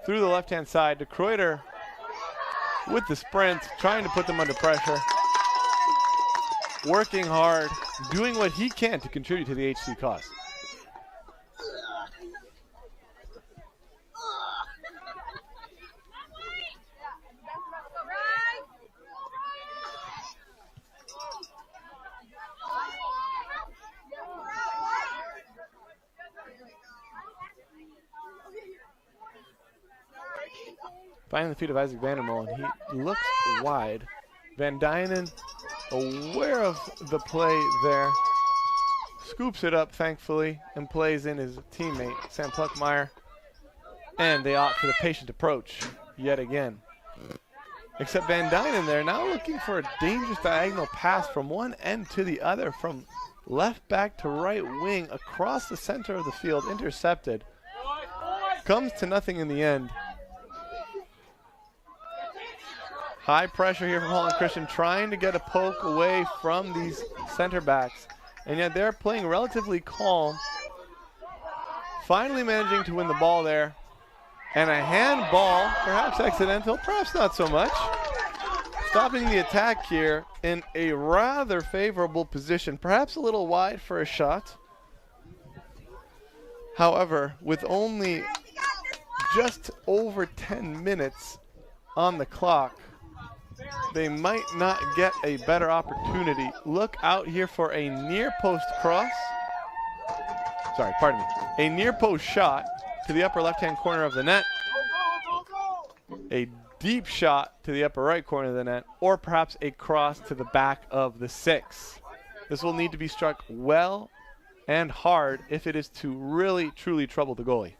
through the left-hand side. De Kruiter with the sprint, trying to put them under pressure. Working hard, doing what he can to contribute to the HC cause. finding the feet of Isaac Vandermolen. He looks wide. Van Dynen, aware of the play there, scoops it up, thankfully, and plays in his teammate, Sam Pluckmeyer. And they opt for the patient approach yet again. Except Van Dynen there now looking for a dangerous diagonal pass from one end to the other, from left back to right wing, across the center of the field, intercepted. Comes to nothing in the end. High pressure here from Holland Christian, trying to get a poke away from these center backs. And yet they're playing relatively calm. Finally managing to win the ball there. And a handball, perhaps accidental, perhaps not so much. Stopping the attack here in a rather favorable position. Perhaps a little wide for a shot. However, with only just over 10 minutes on the clock, they might not get a better opportunity. Look out here for a near post cross. Sorry, pardon me. A near post shot to the upper left-hand corner of the net. A deep shot to the upper right corner of the net, or perhaps a cross to the back of the 6. This will need to be struck well and hard if it is to really, truly trouble the goalie.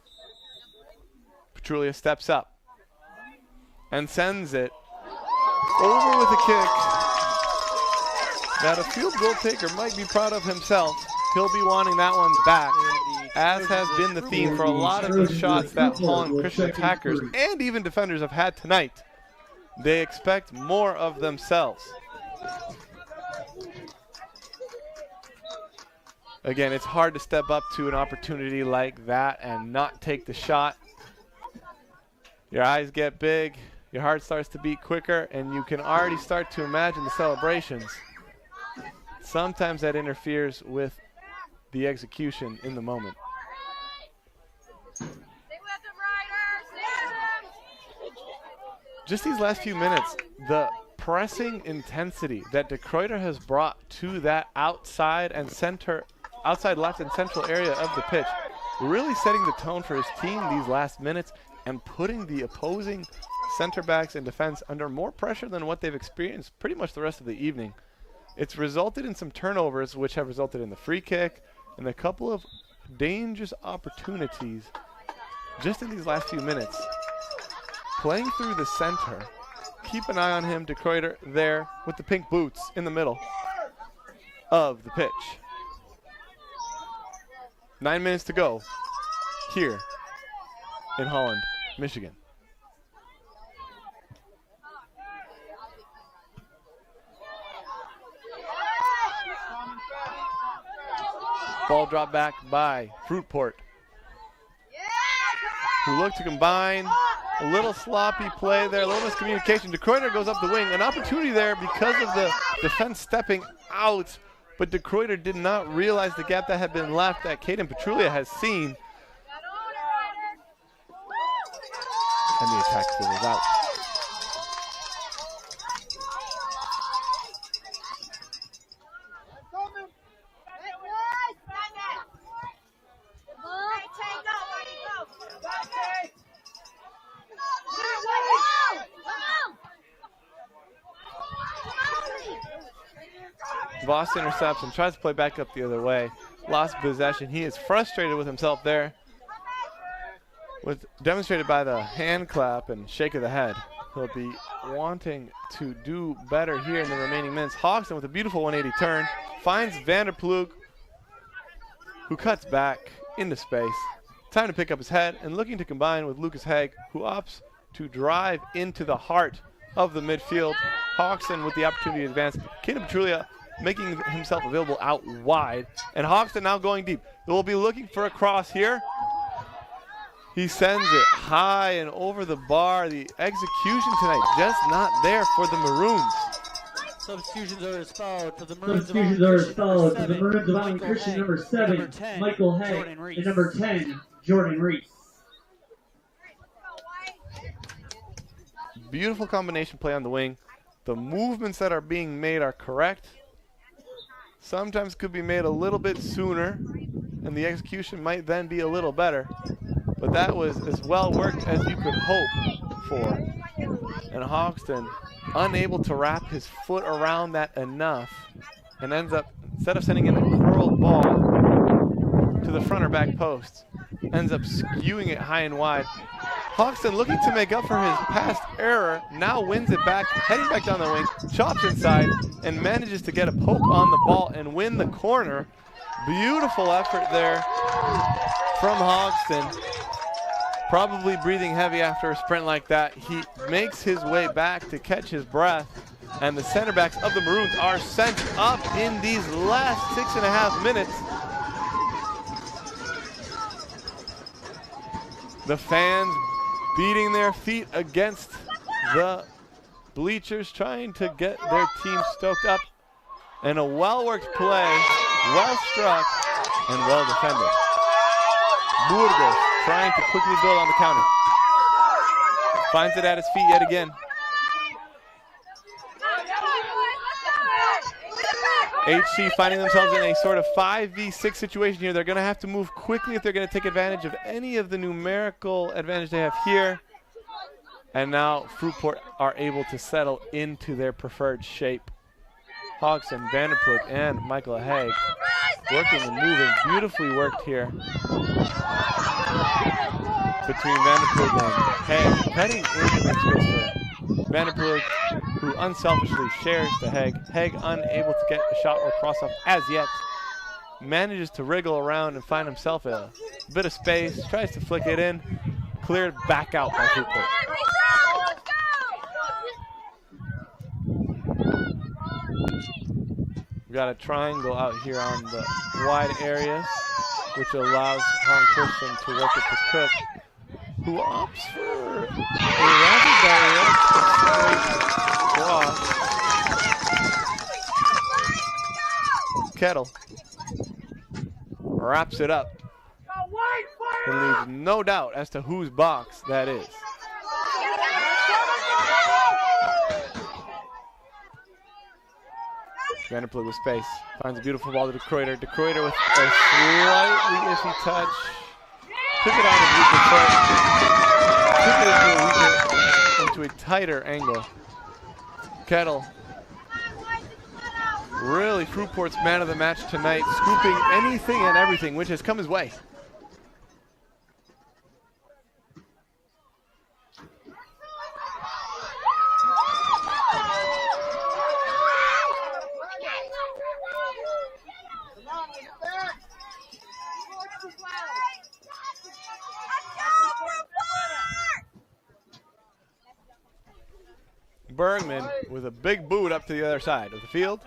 Petrulia steps up and sends it over with a kick that a field goal taker might be proud of himself. He'll be wanting that one back, as has been the theme for a lot of these shots that Holland Christian attackers and even defenders have had tonight. They expect more of themselves. Again, it's hard to step up to an opportunity like that and not take the shot. Your eyes get big, your heart starts to beat quicker, and you can already start to imagine the celebrations. Sometimes that interferes with the execution in the moment. Just these last few minutes, the pressing intensity that De Kruijter has brought to that outside left and central area of the pitch, really setting the tone for his team these last minutes and putting the opposing center backs and defense under more pressure than what they've experienced pretty much the rest of the evening. It's resulted in some turnovers, which have resulted in the free kick and a couple of dangerous opportunities just in these last few minutes. Playing through the center. Keep an eye on him, De Kruijter, there with the pink boots in the middle of the pitch. 9 minutes to go here in Holland, Michigan. Ball dropped back by Fruitport, who look to combine. A little sloppy play there, a little miscommunication. De Kruijter goes up the wing. An opportunity there because of the defense stepping out, but De Kruijter did not realize the gap that had been left that Caden Petrulia has seen. And the attack fizzles out. Voss intercepts and tries to play back up the other way. Lost possession. He is frustrated with himself there. Demonstrated by the hand clap and shake of the head. He'll be wanting to do better here in the remaining minutes. Hawkson with a beautiful 180 turn. Finds Vanderploeg, who cuts back into space. Time to pick up his head and looking to combine with Lucas Haig, who opts to drive into the heart of the midfield. Hawkson with the opportunity to advance. Caden Petrulia making himself available out wide. And Hawkson now going deep. They will be looking for a cross here. He sends it high and over the bar. The execution tonight just not there for the Maroons. Substitutions are as followed for the Maroons of Holland Christian. Number 7, Michael Haig, and number 10, Jordan Reese. Beautiful combination play on the wing. The movements that are being made are correct. Sometimes could be made a little bit sooner, and the execution might then be a little better. But that was as well worked as you could hope for. And Hoxton unable to wrap his foot around that enough and ends up, instead of sending in a curled ball to the front or back post, ends up skewing it high and wide. Hoxton looking to make up for his past error, now wins it back, heading back down the wing, chops inside, and manages to get a poke on the ball and win the corner. Beautiful effort there from Hoxton. Probably breathing heavy after a sprint like that. He makes his way back to catch his breath, and the center backs of the Maroons are sent up in these last 6.5 minutes. The fans beating their feet against the bleachers, trying to get their team stoked up. And a well-worked play, well-struck, and well-defended. Burgos trying to quickly build on the counter. Finds it at his feet yet again. HC finding themselves in a sort of 5v6 situation here. They're going to have to move quickly if they're going to take advantage of any of the numerical advantage they have here. And now Fruitport are able to settle into their preferred shape. Hoxton, Vanderploeg, and Michael Haig working and moving. Beautifully worked here between Vanderploeg and Haig. Heading into the space for Vanderploeg, who unselfishly shares to Haig. Haig unable to get a shot or cross-off as yet. Manages to wriggle around and find himself a bit of space. Tries to flick it in. Cleared back out by Fruitport. We've got a triangle out here on the wide areas, which allows Hong Christian to work it to Cook, who opts for a rather direct cross. Kettle wraps it up and leaves no doubt as to whose box that is. Vanderploeg with space, finds a beautiful ball to De Kruijter. De Kruijter with a slightly iffy touch. Took it on his weaker foot. Took it into a tighter angle. Kettle. Really Fruitport's man of the match tonight, scooping anything and everything which has come his way. Bergman with a big boot up to the other side of the field.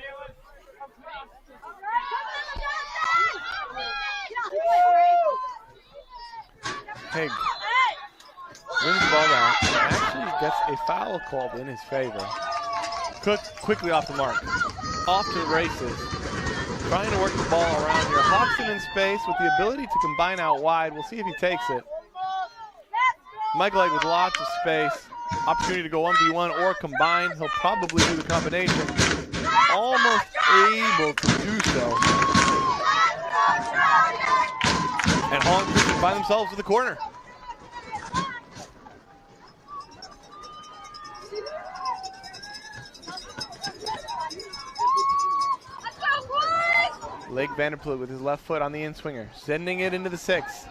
Haig wins the ball back and actually gets a foul called in his favor. Cook quickly off the mark. Off to the races. Trying to work the ball around here. Hoxton in space with the ability to combine out wide. We'll see if he takes it. Michael Haig with lots of space. Opportunity to go 1v1 or combine. He'll probably do the combination. Almost able to do so. And Hong Christian find themselves with the corner. Lake Vanderploeg with his left foot on the in-swinger, sending it into the 6.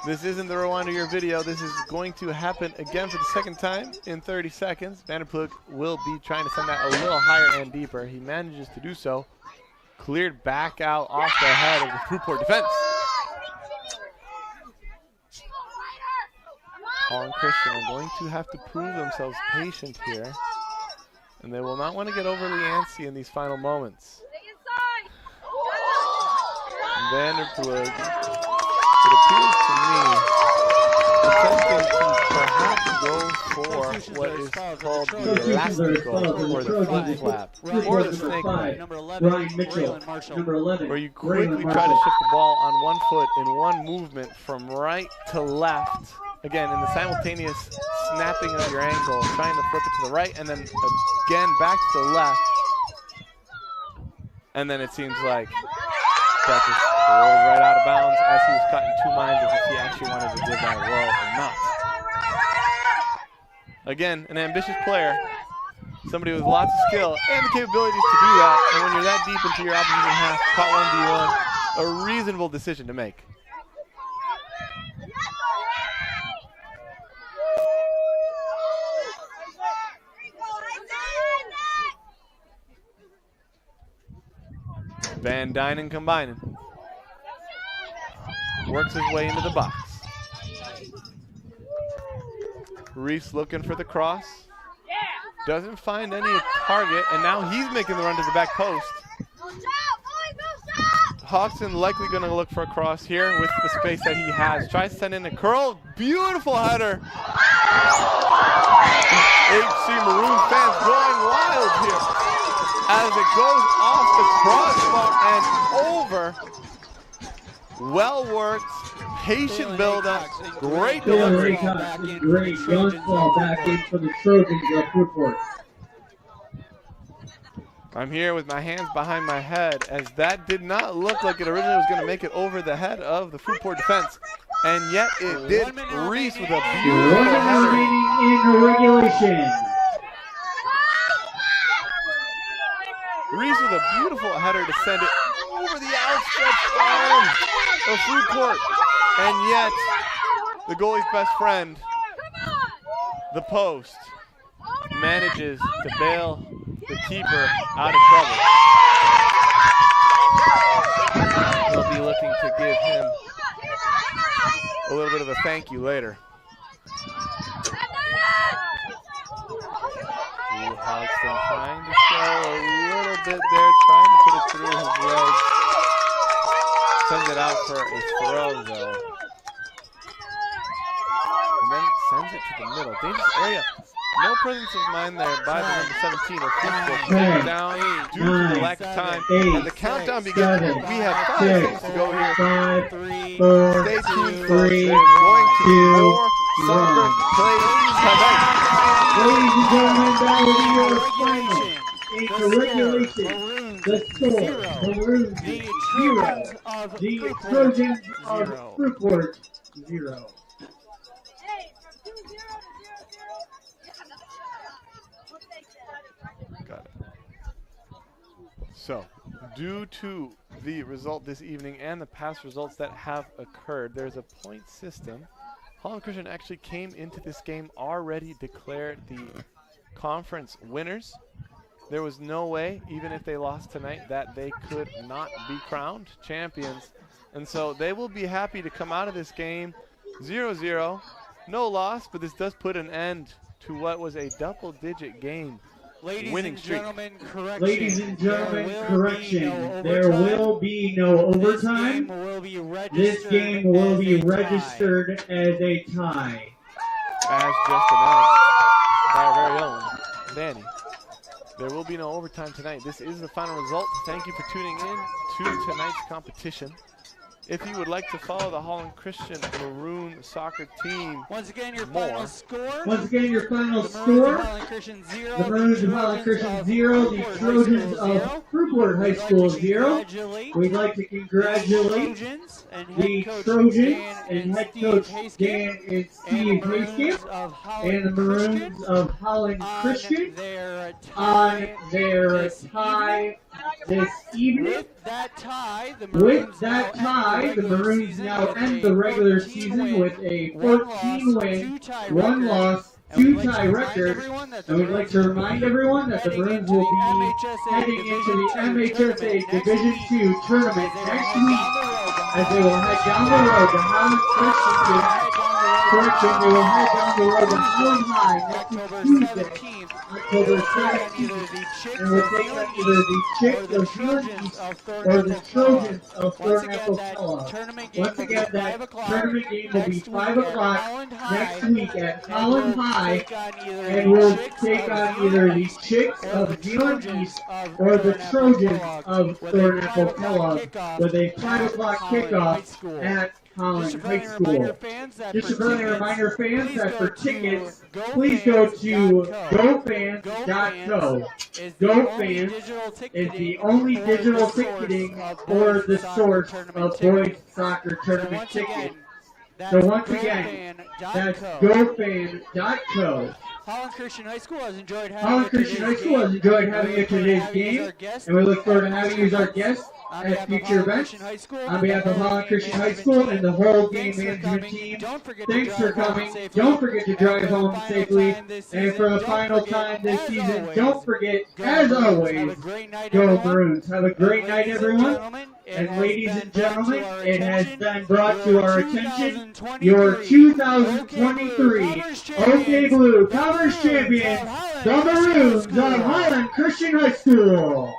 This isn't the rewind of your video. This is going to happen again for the second time in 30 seconds. Vanderploeg will be trying to send that a little higher and deeper. He manages to do so. Cleared back out off the head of the Fruitport defense. Paul and Christian are going to have to prove themselves patient here. And they will not want to get overly antsy in these final moments. Vanderploeg, it appears to me, attempting to perhaps go for what is called the elastico, or the foot flap, or the snake bite, where you quickly try to shift the ball on one foot in one movement from right to left. Again, in the simultaneous snapping of your ankle, trying to flip it to the right and then again back to the left. And then it seems like that just right out of bounds as he was caught in two minds as if he actually wanted to give that whirl or not. Again, an ambitious player, somebody with lots of skill and the capabilities to do that, and when you're that deep into your opposition half, caught 1v1, a reasonable decision to make. Van Dynen combining. Works his way into the box. Reese looking for the cross. Doesn't find any target, and now he's making the run to the back post. Hawkson likely going to look for a cross here with the space that he has. Tries to send in a curl. Beautiful header. HC Maroon fans going wild here as it goes off the crossbar and over. Well worked. Patient build-up. Great delivery. Great gun ball back in for the Trojans of Fruitport. I'm here with my hands behind my head as that did not look like it originally was going to make it over the head of the Fruitport defense. And yet it did. Reese with a beautiful 1 minute header. remaining in regulation. Reese with a beautiful header to send it over the outstretched arm of Fruitport. And yet, the goalie's best friend, the post, manages to bail the keeper out of trouble. They'll be looking to give him a little bit of a thank you later. Hodgson trying to show a little bit there, trying to put it through his legs. Sends it out for a throw, though. And then sends it to the middle. Dangerous area. No presence of mind there by the number 17 of Fruitport. Taken down due to the lack of time. And the countdown begins. We have 5 seconds to go here. 5, 4, Stay tuned. 3, There's going to be 2, more soccer played tonight. ladies and gentlemen, that will be your final. Into regulation, the score, Maroons 0, the Trojans of Fruitport 0. Got it. So, due to the result this evening and the past results that have occurred, there's a point system. Holland Christian actually came into this game already declared the conference winners. There was no way, even if they lost tonight, that they could not be crowned champions. And so they will be happy to come out of this game 0-0. No loss, but this does put an end to what was a double-digit game. Winning streak. Ladies and gentlemen, correction. There will be no overtime. This game will be registered as a tie. As just announced by our very own Danny. There will be no overtime tonight. This is the final result. Thank you for tuning in to tonight's competition. If you would like to follow the Holland Christian Maroon soccer team, Once again, your final score. Once again, your final The score. Maroons of Holland Christian 0. The Maroons of Holland Christian 0. The Trojans of Fruitport High School 0. We'd like to congratulate the Trojans and head coach Dan and Steve Hayskamp and the Maroons of Holland Christian on their tie this evening. With that tie, the Maroons now end the regular season with a 14-win, 1-loss, 2-tie record. And we'd like to remind everyone that the Maroons will be heading into the MHSA Division II tournament next week as they will head down the road to Holland Christian. Correction, they will head down the road to Holland High next Tuesday, October 17th, and will take on either the Chicks of Holland East or the Trojans of Thornapple Kellogg. Once again, that tournament game will be 5 o'clock next week at Holland High, and we'll take on either the Chicks of Zealand East or the Trojans of Thornapple Kellogg with a 5 o'clock kickoff at Holland Just a High friendly School. reminder, fans, that Just a for friendly tickets, reminder, fans, please that go for to tickets, please go to gofans.co. GoFans is the only digital ticketing for the source of boys soccer tournament tickets. So once again, that's gofan.co. Holland Christian High School has enjoyed having Holland you Christian High today's School has game. enjoyed having you at today's game, and we look forward to having you as our guest at future events. On behalf of Holland Christian High School and the whole game management team, thanks for coming. Don't forget to drive home safely. And for the final time this season, don't forget, as always, go Maroons. Have a great night, everyone. And ladies and gentlemen, it has been brought to our attention your 2023 OK Blue Conference Champions, the Maroons of Holland Christian High School.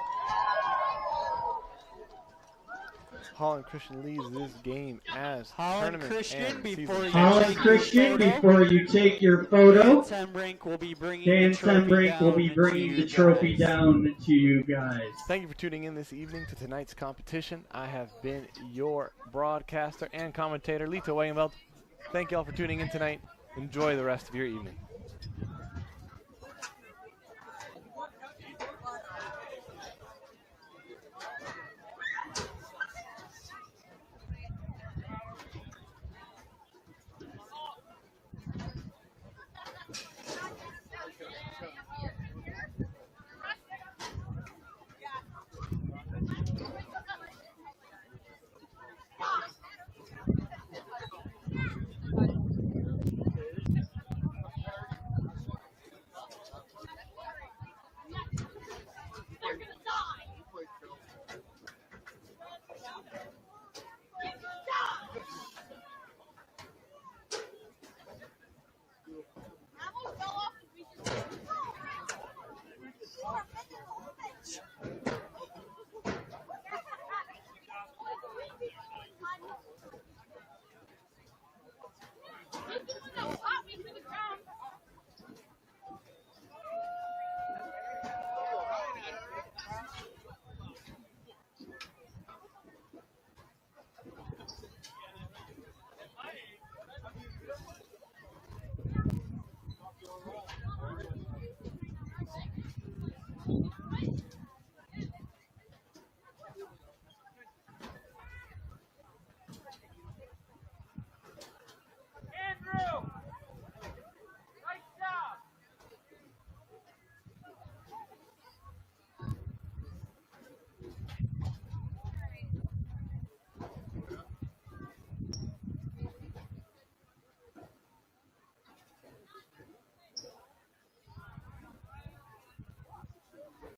Holland Christian leads this game as Holland tournament Christian and before season you Holland Christian, before you take your photo, Dan Sembrink will be bringing Dan the trophy Sembrink will be down bringing to the you trophy guys. down to you guys. Thank you for tuning in this evening to tonight's competition. I have been your broadcaster and commentator, Lito Williamveld. Thank you all for tuning in tonight. Enjoy the rest of your evening.